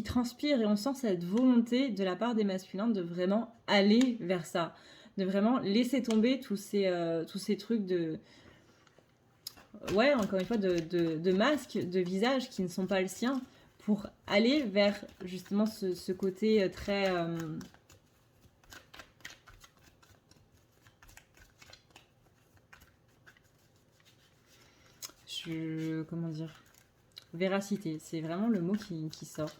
transpire et on sent cette volonté de la part des masculins de vraiment aller vers ça, de vraiment laisser tomber tous ces trucs de... Ouais, encore une fois, de masques, de visages qui ne sont pas le sien, pour aller vers justement ce côté très... comment dire, véracité, c'est vraiment le mot qui sort.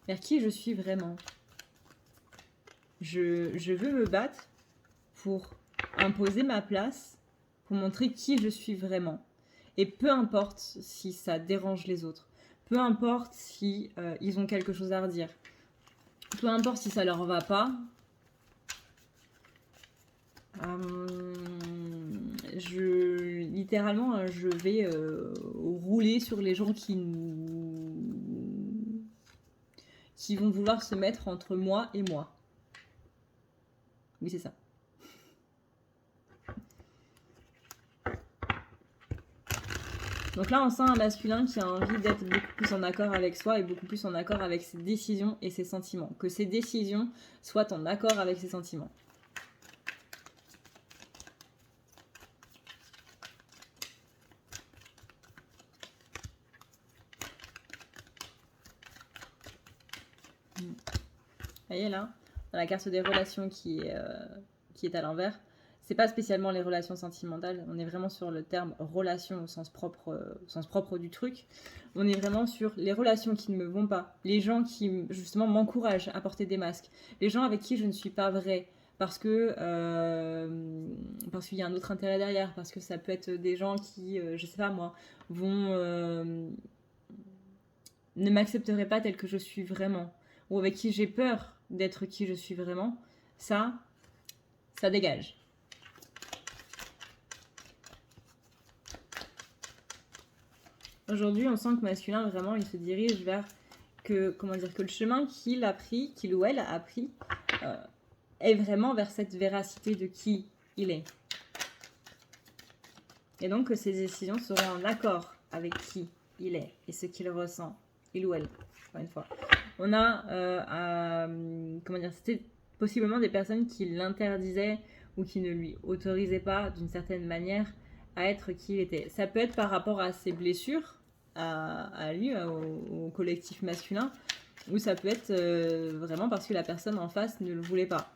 Vers qui je suis vraiment. Je veux me battre pour imposer ma place, pour montrer qui je suis vraiment. Et peu importe si ça dérange les autres, peu importe si ils ont quelque chose à redire. peu importe si ça leur va pas, littéralement, je vais rouler sur les gens qui vont vouloir se mettre entre moi et moi. Oui, c'est ça. Donc là, on sent un masculin qui a envie d'être beaucoup plus en accord avec soi et beaucoup plus en accord avec ses décisions et ses sentiments. Que ses décisions soient en accord avec ses sentiments. Vous voyez là, dans la carte des relations qui est à l'envers, c'est pas spécialement les relations sentimentales, on est vraiment sur le terme relation au sens propre du truc. On est vraiment sur les relations qui ne me vont pas, les gens qui justement m'encouragent à porter des masques, les gens avec qui je ne suis pas vraie, parce qu'il y a un autre intérêt derrière, parce que ça peut être des gens qui, je sais pas moi, ne m'accepteraient pas tel que je suis vraiment, ou avec qui j'ai peur d'être qui je suis vraiment, ça dégage. Aujourd'hui, on sent que masculin, vraiment, il se dirige vers que le chemin qu'il ou elle a pris, est vraiment vers cette véracité de qui il est. Et donc que ses décisions seront en accord avec qui il est et ce qu'il ressent, il ou elle, encore une fois. On a, c'était possiblement des personnes qui l'interdisaient ou qui ne lui autorisaient pas d'une certaine manière à être qui il était. Ça peut être par rapport à ses blessures, à lui, au collectif masculin, ou ça peut être vraiment parce que la personne en face ne le voulait pas.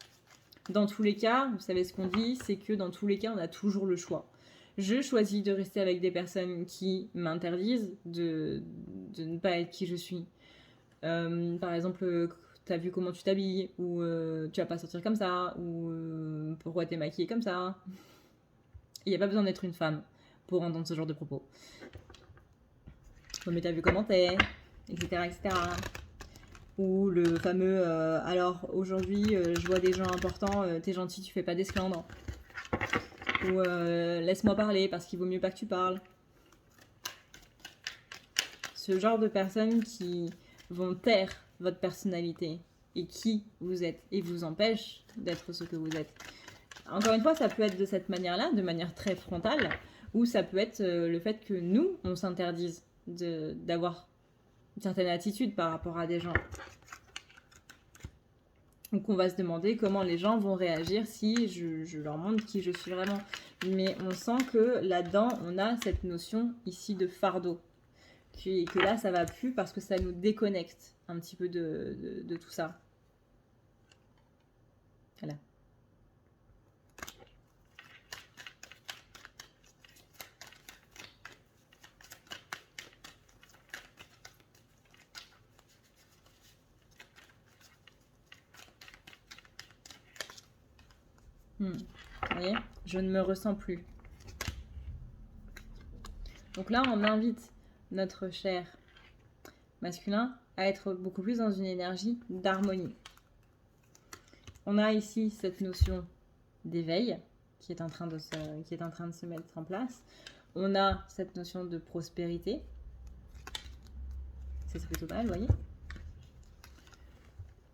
Dans tous les cas, vous savez ce qu'on dit, c'est que dans tous les cas, on a toujours le choix. Je choisis de rester avec des personnes qui m'interdisent de ne pas être qui je suis. Par exemple, t'as vu comment tu t'habilles, ou tu vas pas sortir comme ça, ou pourquoi t'es maquillée comme ça. Il n'y a pas besoin d'être une femme pour entendre ce genre de propos. Mais t'as vu comment t'es, etc., etc. Ou le fameux alors aujourd'hui je vois des gens importants, t'es gentil, tu fais pas d'esclandre. Ou laisse-moi parler parce qu'il vaut mieux pas que tu parles. Ce genre de personnes qui vont taire votre personnalité et qui vous êtes et vous empêchent d'être ce que vous êtes. Encore une fois, ça peut être de cette manière-là, de manière très frontale, ou ça peut être le fait que nous, on s'interdise d'avoir une certaine attitude par rapport à des gens. Donc on va se demander comment les gens vont réagir si je leur montre qui je suis vraiment. Mais on sent que là-dedans, on a cette notion ici de fardeau. Et que là, ça va plus parce que ça nous déconnecte un petit peu de tout ça. Voilà. Vous voyez, je ne me ressens plus. Donc là, on invite notre cher masculin à être beaucoup plus dans une énergie d'harmonie. On a ici cette notion d'éveil qui est en train de se mettre en place. On a cette notion de prospérité. C'est plutôt mal, vous voyez.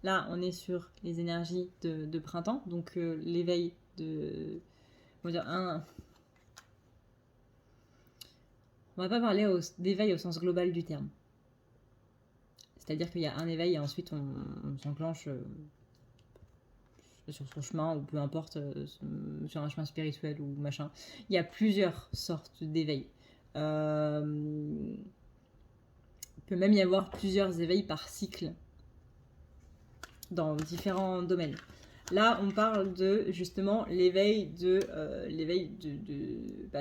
Là, on est sur les énergies de printemps, donc l'éveil de... On va dire on va pas parler d'éveil au sens global du terme. C'est-à-dire qu'il y a un éveil et ensuite on s'enclenche sur son chemin, ou peu importe, sur un chemin spirituel ou machin. Il y a plusieurs sortes d'éveil. Il peut même y avoir plusieurs éveils par cycle dans différents domaines. Là, on parle de justement l'éveil de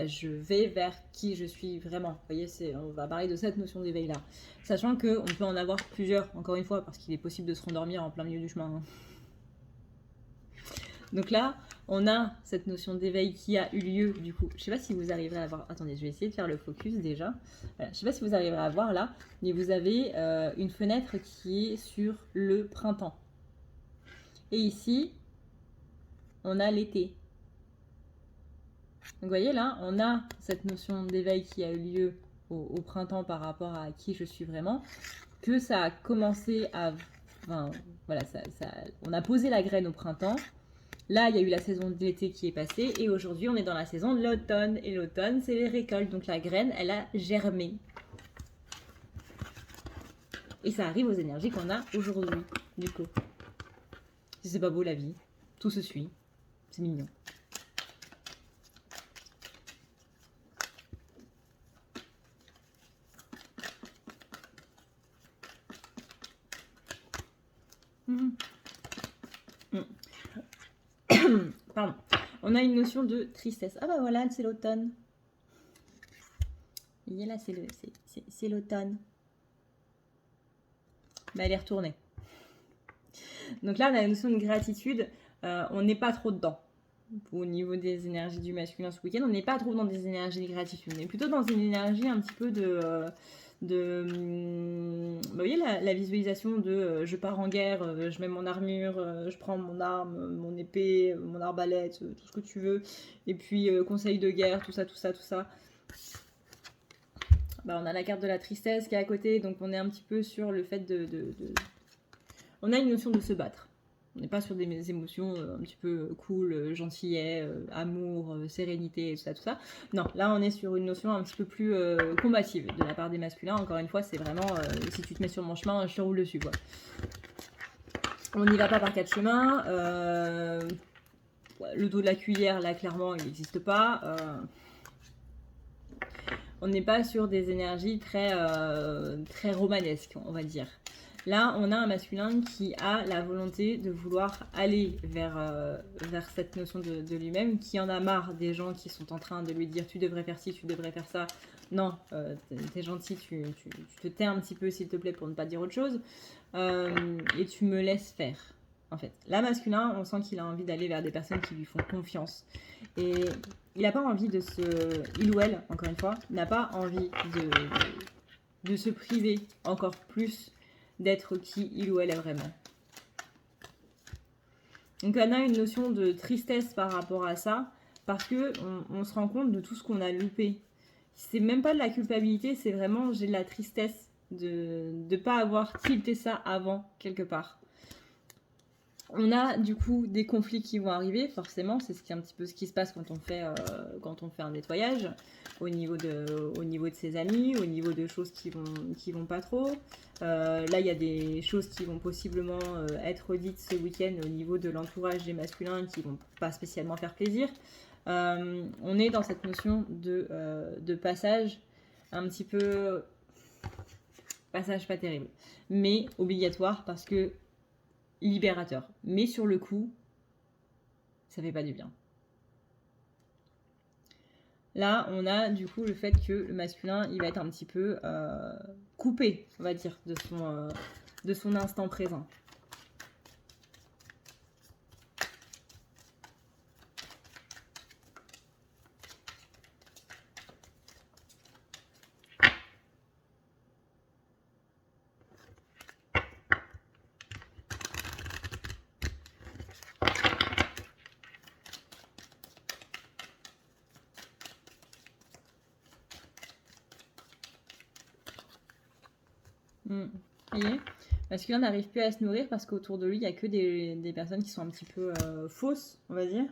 je vais vers qui je suis vraiment. Vous voyez, on va parler de cette notion d'éveil là, sachant que on peut en avoir plusieurs. Encore une fois, parce qu'il est possible de se rendormir en plein milieu du chemin. Hein. Donc là, on a cette notion d'éveil qui a eu lieu du coup. Je sais pas si vous arriverez à voir. Attendez, je vais essayer de faire le focus déjà. Voilà, je sais pas si vous arriverez à voir là, mais vous avez une fenêtre qui est sur le printemps. Et ici, on a l'été. Donc vous voyez là, on a cette notion d'éveil qui a eu lieu au printemps par rapport à qui je suis vraiment, que ça a commencé à... Enfin, voilà, on a posé la graine au printemps. Là, il y a eu la saison de l'été qui est passée et aujourd'hui, on est dans la saison de l'automne. Et l'automne, c'est les récoltes. Donc la graine, elle a germé. Et ça arrive aux énergies qu'on a aujourd'hui, du coup. Si c'est pas beau la vie, tout se suit. C'est mignon. Pardon. On a une notion de tristesse. Ah bah voilà, c'est l'automne. Vous voyez là, c'est l'automne. Bah elle est retournée. Donc là, on a une notion de gratitude. On n'est pas trop dedans. Au niveau des énergies du masculin ce week-end, on n'est pas trop dans des énergies de gratitude. On est plutôt dans une énergie un petit peu vous voyez la visualisation de je pars en guerre, je mets mon armure, je prends mon arme, mon épée, mon arbalète, tout ce que tu veux, et puis conseil de guerre, tout ça. Bah, on a la carte de la tristesse qui est à côté, donc on est un petit peu sur le fait on a une notion de se battre. On n'est pas sur des émotions un petit peu cool, gentillet, amour, sérénité, tout ça. Non, là on est sur une notion un petit peu plus combative de la part des masculins. Encore une fois, c'est vraiment si tu te mets sur mon chemin, je te roule dessus, quoi. On n'y va pas par quatre chemins. Le dos de la cuillère, là clairement, il n'existe pas. On n'est pas sur des énergies très romanesques, on va dire. Là, on a un masculin qui a la volonté de vouloir aller vers cette notion de lui-même, qui en a marre des gens qui sont en train de lui dire tu devrais faire ci, tu devrais faire ça. Non, t'es gentil, tu te tais un petit peu s'il te plaît pour ne pas dire autre chose. Et tu me laisses faire, en fait. Là, masculin, on sent qu'il a envie d'aller vers des personnes qui lui font confiance. Et il n'a pas envie de il ou elle, encore une fois, n'a pas envie de se priver encore plus d'être qui il ou elle est vraiment. Donc on a une notion de tristesse par rapport à ça, parce que on se rend compte de tout ce qu'on a loupé. C'est même pas de la culpabilité, c'est vraiment j'ai de la tristesse de ne pas avoir tilté ça avant quelque part. On a du coup des conflits qui vont arriver, forcément, c'est un petit peu ce qui se passe quand on fait un nettoyage, au niveau de ses amis, au niveau de choses qui vont pas trop. Là, il y a des choses qui vont possiblement être dites ce week-end au niveau de l'entourage des masculins qui vont pas spécialement faire plaisir. On est dans cette notion de passage un petit peu... Passage pas terrible, mais obligatoire parce que libérateur. Mais sur le coup, ça fait pas du bien. Là, on a du coup le fait que le masculin, il va être un petit peu coupé, on va dire, de son instant présent. Vous voyez, masculin n'arrive plus à se nourrir parce qu'autour de lui, il n'y a que des personnes qui sont un petit peu fausses, on va dire.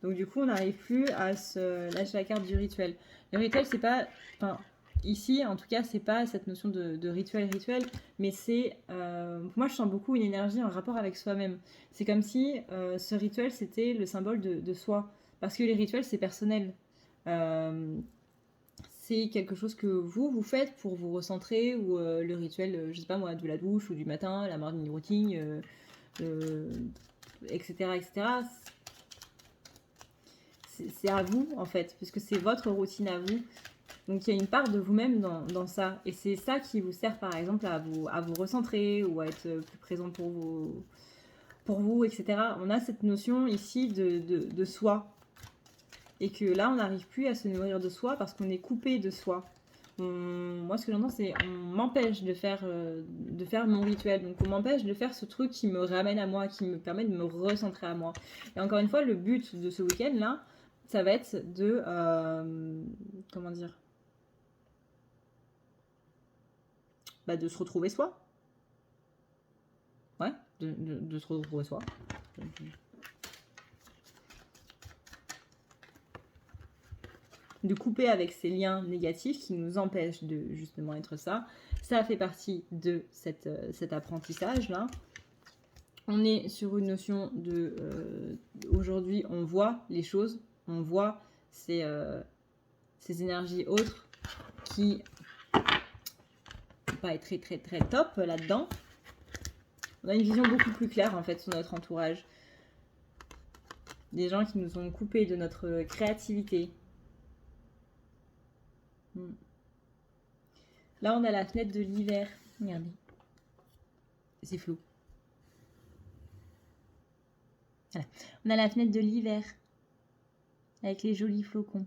Donc du coup, on n'arrive plus à se lâcher la carte du rituel. Le rituel, c'est pas... Enfin, ici, en tout cas, c'est pas cette notion de rituel, mais c'est... pour moi, je sens beaucoup une énergie en rapport avec soi-même. C'est comme si ce rituel, c'était le symbole de soi. Parce que les rituels, c'est personnel. C'est quelque chose que vous faites pour vous recentrer, ou le rituel, je sais pas moi, de la douche, ou du matin, la morning routine, etc. C'est à vous, en fait, parce que c'est votre routine à vous. Donc il y a une part de vous-même dans ça. Et c'est ça qui vous sert, par exemple, à vous recentrer, ou à être plus présent pour vous, etc. On a cette notion ici de soi. Et que là, on n'arrive plus à se nourrir de soi parce qu'on est coupé de soi. moi ce que j'entends c'est on m'empêche de faire mon rituel, donc on m'empêche de faire ce truc qui me ramène à moi, qui me permet de me recentrer à moi. Et encore une fois, le but de ce week-end là, ça va être de comment dire, de se retrouver soi. Ouais, de se retrouver soi. De couper avec ces liens négatifs qui nous empêchent de justement être ça. Ça fait partie de cet apprentissage-là. On est sur une notion de... aujourd'hui, on voit les choses, on voit ces énergies autres qui pas être très très très top là-dedans. On a une vision beaucoup plus claire en fait sur notre entourage. Des gens qui nous ont coupés de notre créativité. Là, on a la fenêtre de l'hiver. Regardez. C'est flou. Voilà. On a la fenêtre de l'hiver. Avec les jolis flocons.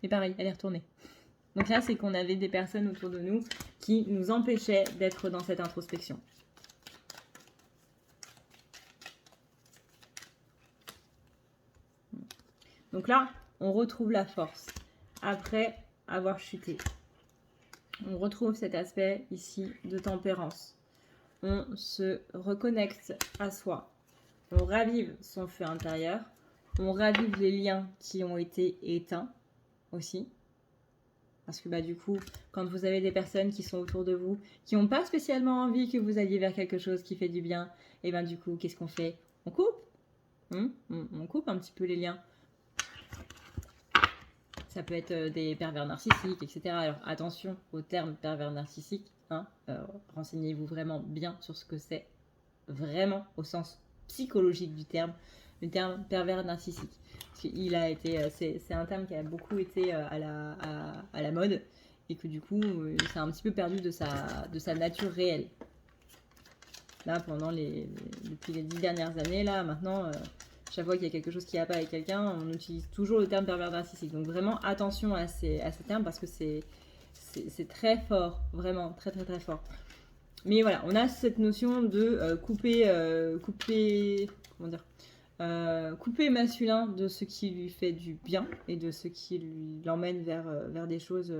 Et pareil, elle est retournée. Donc là, c'est qu'on avait des personnes autour de nous qui nous empêchaient d'être dans cette introspection. Donc là, on retrouve la force. Après avoir chuté. On retrouve cet aspect ici de tempérance. On se reconnecte à soi. On ravive son feu intérieur. On ravive les liens qui ont été éteints aussi. Parce que du coup, quand vous avez des personnes qui sont autour de vous, qui n'ont pas spécialement envie que vous alliez vers quelque chose qui fait du bien, et du coup, qu'est-ce qu'on fait? On coupe. On coupe un petit peu les liens. Ça peut être des pervers narcissiques, etc. Alors attention au terme pervers narcissique. Renseignez-vous vraiment bien sur ce que c'est vraiment au sens psychologique du terme. Le terme pervers narcissique. Parce qu'il a été, c'est un terme qui a beaucoup été à la mode et que du coup, ça a un petit peu perdu de sa nature réelle. Là, depuis les 10 dernières années, là, maintenant... chaque fois qu'il y a quelque chose qui va pas avec quelqu'un, on utilise toujours le terme pervers narcissique. Donc vraiment attention à ces termes parce que c'est très fort, vraiment très très très fort. Mais voilà, on a cette notion de couper masculin de ce qui lui fait du bien et de ce qui l'emmène vers des choses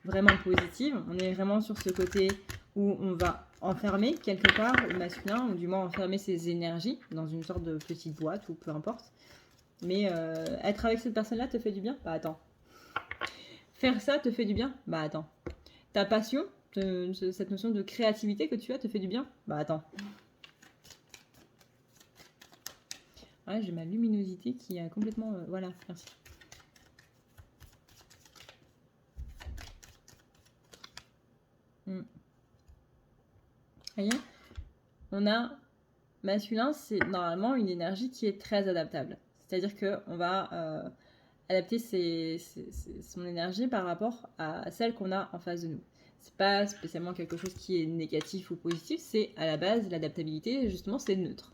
vraiment positives. On est vraiment sur ce côté où on va enfermer quelque part le masculin, ou du moins enfermer ses énergies dans une sorte de petite boîte, ou peu importe. Mais être avec cette personne-là te fait du bien? Attends. Faire ça te fait du bien? Attends. Ta passion, cette notion de créativité que tu as te fait du bien? Attends. Ouais, j'ai ma luminosité qui a complètement... voilà, merci. Voyez, on a masculin, c'est normalement une énergie qui est très adaptable. C'est-à-dire qu'on va adapter son énergie par rapport à celle qu'on a en face de nous. C'est pas spécialement quelque chose qui est négatif ou positif, c'est à la base l'adaptabilité, justement, c'est neutre.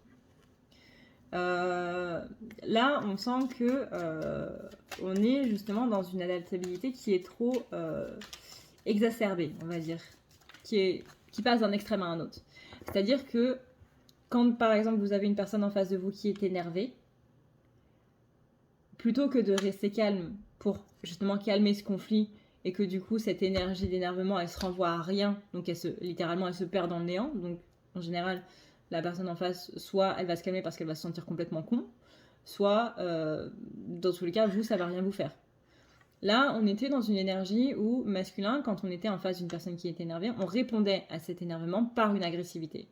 Là, on sent que on est justement dans une adaptabilité qui est trop exacerbée, on va dire, qui passe d'un extrême à un autre. C'est-à-dire que quand, par exemple, vous avez une personne en face de vous qui est énervée, plutôt que de rester calme pour justement calmer ce conflit et que du coup, cette énergie d'énervement, elle se renvoie à rien, donc littéralement, elle se perd dans le néant. Donc, en général, la personne en face, soit elle va se calmer parce qu'elle va se sentir complètement con, soit, dans tous les cas, ça va rien vous faire. Là, on était dans une énergie où, masculin, quand on était en face d'une personne qui était énervée, on répondait à cet énervement par une agressivité.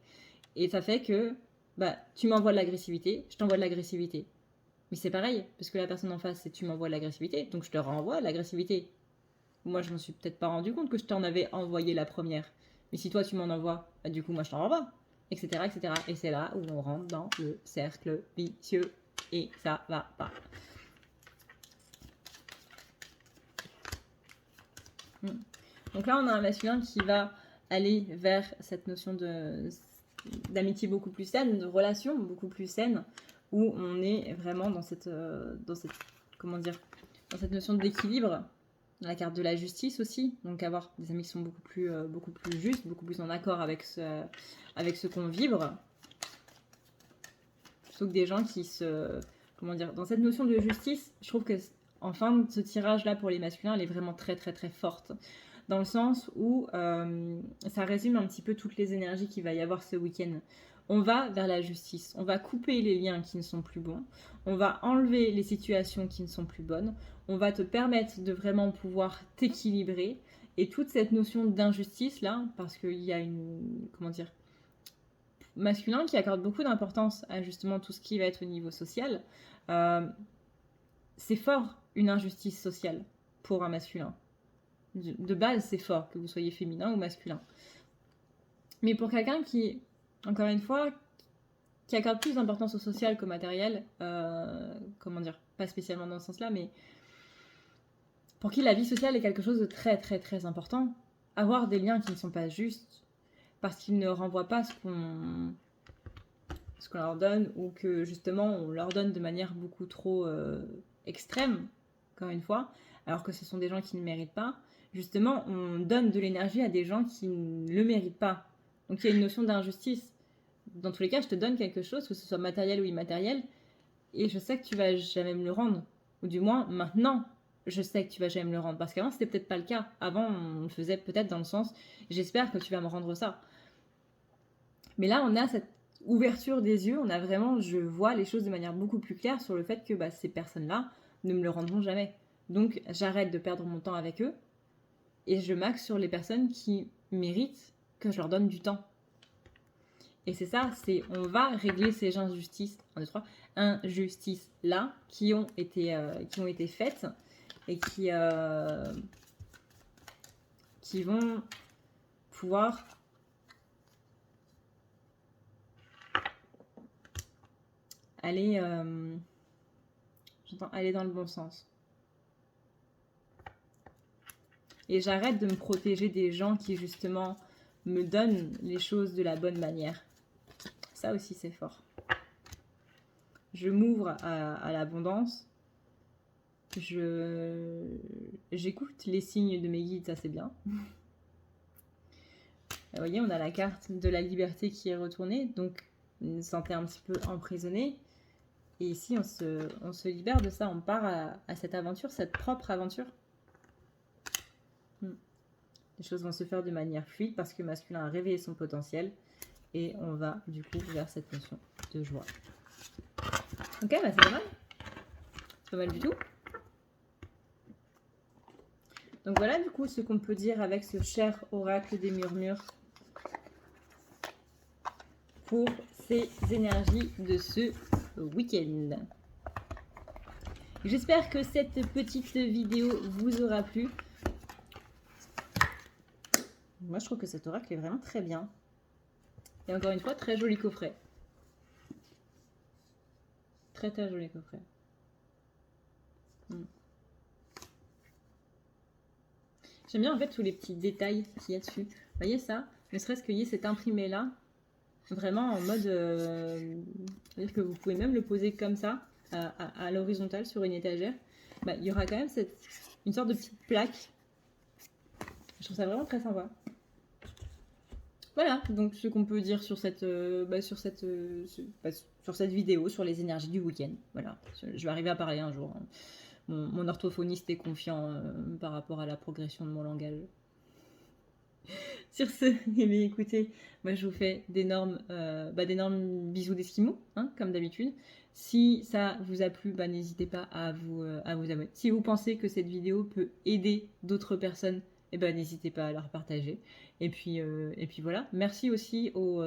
Et ça fait que, tu m'envoies de l'agressivité, je t'envoie de l'agressivité. Mais c'est pareil, parce que la personne en face, c'est tu m'envoies de l'agressivité, donc je te renvoie de l'agressivité. Moi, je m'en suis peut-être pas rendu compte que je t'en avais envoyé la première. Mais si toi, tu m'en envoies, du coup, moi, je t'en renvoie, etc., etc. Et c'est là où on rentre dans le cercle vicieux. Et ça va pas. Donc là, on a un masculin qui va aller vers cette notion d'amitié beaucoup plus saine, de relation beaucoup plus saine, où on est vraiment dans cette notion d'équilibre la carte de la justice aussi, donc avoir des amis qui sont beaucoup plus justes, beaucoup plus en accord avec ce qu'on vibre, plutôt que des gens qui se... Comment dire, dans cette notion de justice, je trouve que en fin de ce tirage-là pour les masculins, elle est vraiment très très très forte. Dans le sens où ça résume un petit peu toutes les énergies qu'il va y avoir ce week-end. On va vers la justice, on va couper les liens qui ne sont plus bons, on va enlever les situations qui ne sont plus bonnes, on va te permettre de vraiment pouvoir t'équilibrer. Et toute cette notion d'injustice là, parce qu'il y a comment dire, masculin qui accorde beaucoup d'importance à justement tout ce qui va être au niveau social, c'est fort une injustice sociale pour un masculin. De base, c'est fort, que vous soyez féminin ou masculin. Mais pour quelqu'un qui, encore une fois, qui accorde plus d'importance au social qu'au matériel, comment dire, pas spécialement dans ce sens-là, mais pour qui la vie sociale est quelque chose de très très très important, avoir des liens qui ne sont pas justes, parce qu'ils ne renvoient pas ce qu'on leur donne, ou que justement on leur donne de manière beaucoup trop extrême, encore une fois, alors que ce sont des gens qui ne méritent pas. Justement, on donne de l'énergie à des gens qui ne le méritent pas. Donc il y a une notion d'injustice. Dans tous les cas, je te donne quelque chose, que ce soit matériel ou immatériel, et je sais que tu vas jamais me le rendre. Ou du moins, maintenant, je sais que tu vas jamais me le rendre. Parce qu'avant, c'était peut-être pas le cas. Avant, on le faisait peut-être dans le sens, j'espère que tu vas me rendre ça. Mais là, on a cette ouverture des yeux, on a vraiment, je vois les choses de manière beaucoup plus claire sur le fait que ces personnes-là ne me le rendront jamais. Donc, j'arrête de perdre mon temps avec eux et je m'axe sur les personnes qui méritent que je leur donne du temps. Et c'est ça, on va régler ces injustices, 1, 2, 3, injustices-là qui ont été faites et qui vont pouvoir aller dans le bon sens. Et j'arrête de me protéger des gens qui justement me donnent les choses de la bonne manière. Ça aussi c'est fort. Je m'ouvre à l'abondance. J'écoute les signes de mes guides, ça c'est bien. Vous voyez, on a la carte de la liberté qui est retournée, donc on se sentait un petit peu emprisonné. Et ici, on se libère de ça, on part à cette aventure, cette propre aventure. Les choses vont se faire de manière fluide parce que masculin a réveillé son potentiel et on va du coup vers cette notion de joie. Ok, c'est pas mal. C'est pas mal du tout. Donc voilà du coup ce qu'on peut dire avec ce cher oracle des murmures pour ces énergies de ce week-end. J'espère que cette petite vidéo vous aura plu. Moi, je trouve que cet oracle est vraiment très bien. Et encore une fois, très joli coffret. Très très joli coffret. J'aime bien en fait tous les petits détails qu'il y a dessus. Vous voyez ça? Ne serait-ce qu'il y ait cet imprimé là. Vraiment en mode... c'est-à-dire que vous pouvez même le poser comme ça, à l'horizontale sur une étagère. Il y aura quand même une sorte de petite plaque. Je trouve ça vraiment très sympa. Voilà, donc ce qu'on peut dire sur cette vidéo, sur les énergies du week-end. Voilà, je vais arriver à parler un jour. Mon orthophoniste est confiant par rapport à la progression de mon langage. Sur ce, écoutez, moi je vous fais d'énormes bisous d'Esquimaux, hein, comme d'habitude. Si ça vous a plu, n'hésitez pas à vous abonner. Si vous pensez que cette vidéo peut aider d'autres personnes, n'hésitez pas à leur partager. Et puis voilà. Merci aussi aux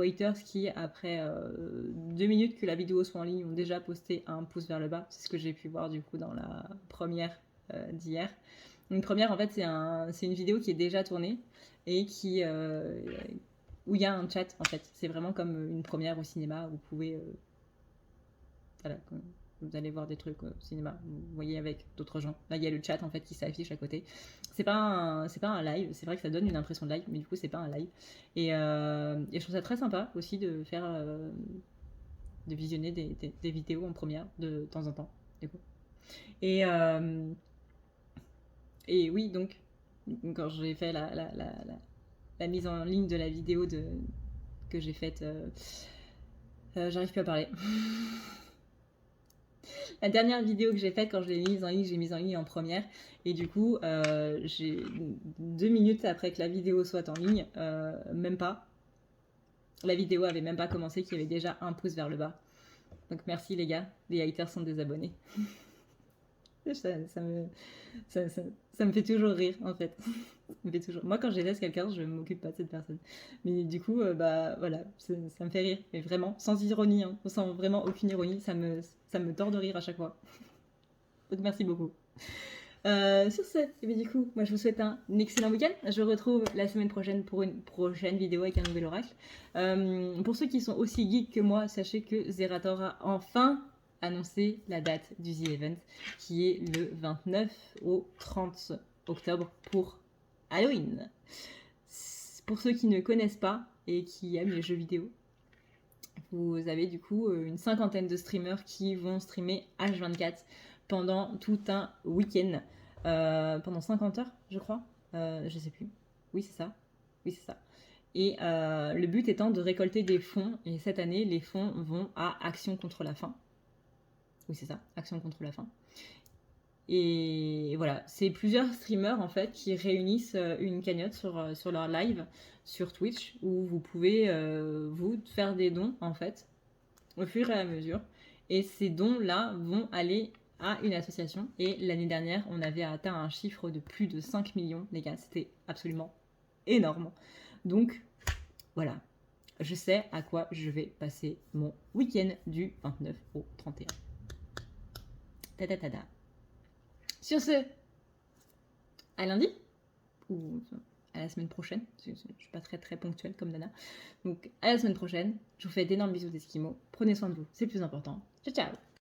haters qui, après 2 minutes que la vidéo soit en ligne, ont déjà posté un pouce vers le bas. C'est ce que j'ai pu voir du coup dans la première d'hier. Une première, en fait, c'est une vidéo qui est déjà tournée et où il y a un chat, en fait. C'est vraiment comme une première au cinéma. Vous pouvez... voilà, vous allez voir des trucs au cinéma, vous voyez, avec d'autres gens. Là, il y a le chat, en fait, qui s'affiche à côté. C'est pas un live. C'est vrai que ça donne une impression de live, mais du coup, c'est pas un live. Et je trouve ça très sympa aussi de faire... de visionner des vidéos en première de temps en temps, du coup. Et oui, donc, quand j'ai fait la mise en ligne de la vidéo que j'ai faite, j'arrive plus à parler. La dernière vidéo que j'ai faite, quand je l'ai mise en ligne, j'ai mise en ligne en première. Et du coup, j'ai 2 minutes après que la vidéo soit en ligne, même pas. La vidéo avait même pas commencé, qu'il y avait déjà un pouce vers le bas. Donc merci les gars, les haters sont désabonnés. Ça me fait toujours rire en fait. Ça me fait toujours... Moi quand je déteste quelqu'un, je m'occupe pas de cette personne. Mais du coup, bah voilà, ça me fait rire. Mais vraiment, sans ironie, hein, sans vraiment aucune ironie, ça me tord de rire à chaque fois. Donc merci beaucoup. Sur ce, et bien du coup, moi je vous souhaite un excellent week-end. Je vous retrouve la semaine prochaine pour une prochaine vidéo avec un nouvel oracle. Pour ceux qui sont aussi geeks que moi, sachez que Zerator a enfin annoncé la date du The Event, qui est le 29 au 30 octobre pour Halloween. Pour ceux qui ne connaissent pas et qui aiment les jeux vidéo, vous avez du coup une cinquantaine de streamers qui vont streamer H24 pendant tout un week-end. Pendant 50 heures, je crois. Je sais plus. Oui, c'est ça. Oui, c'est ça. Et le but étant de récolter des fonds. Et cette année, les fonds vont à Action contre la faim. Oui, c'est ça. Action contre la faim. Et voilà, c'est plusieurs streamers en fait qui réunissent une cagnotte sur leur live sur Twitch où vous pouvez vous faire des dons en fait au fur et à mesure. Et ces dons-là vont aller à une association. Et l'année dernière, on avait atteint un chiffre de plus de 5 millions, les gars. C'était absolument énorme. Donc, voilà. Je sais à quoi je vais passer mon week-end du 29 au 31. Tada. Sur ce, à lundi ou à la semaine prochaine. Je ne suis pas très ponctuelle comme Nana. Donc, à la semaine prochaine. Je vous fais d'énormes bisous d'Esquimaux. Prenez soin de vous, c'est le plus important. Ciao.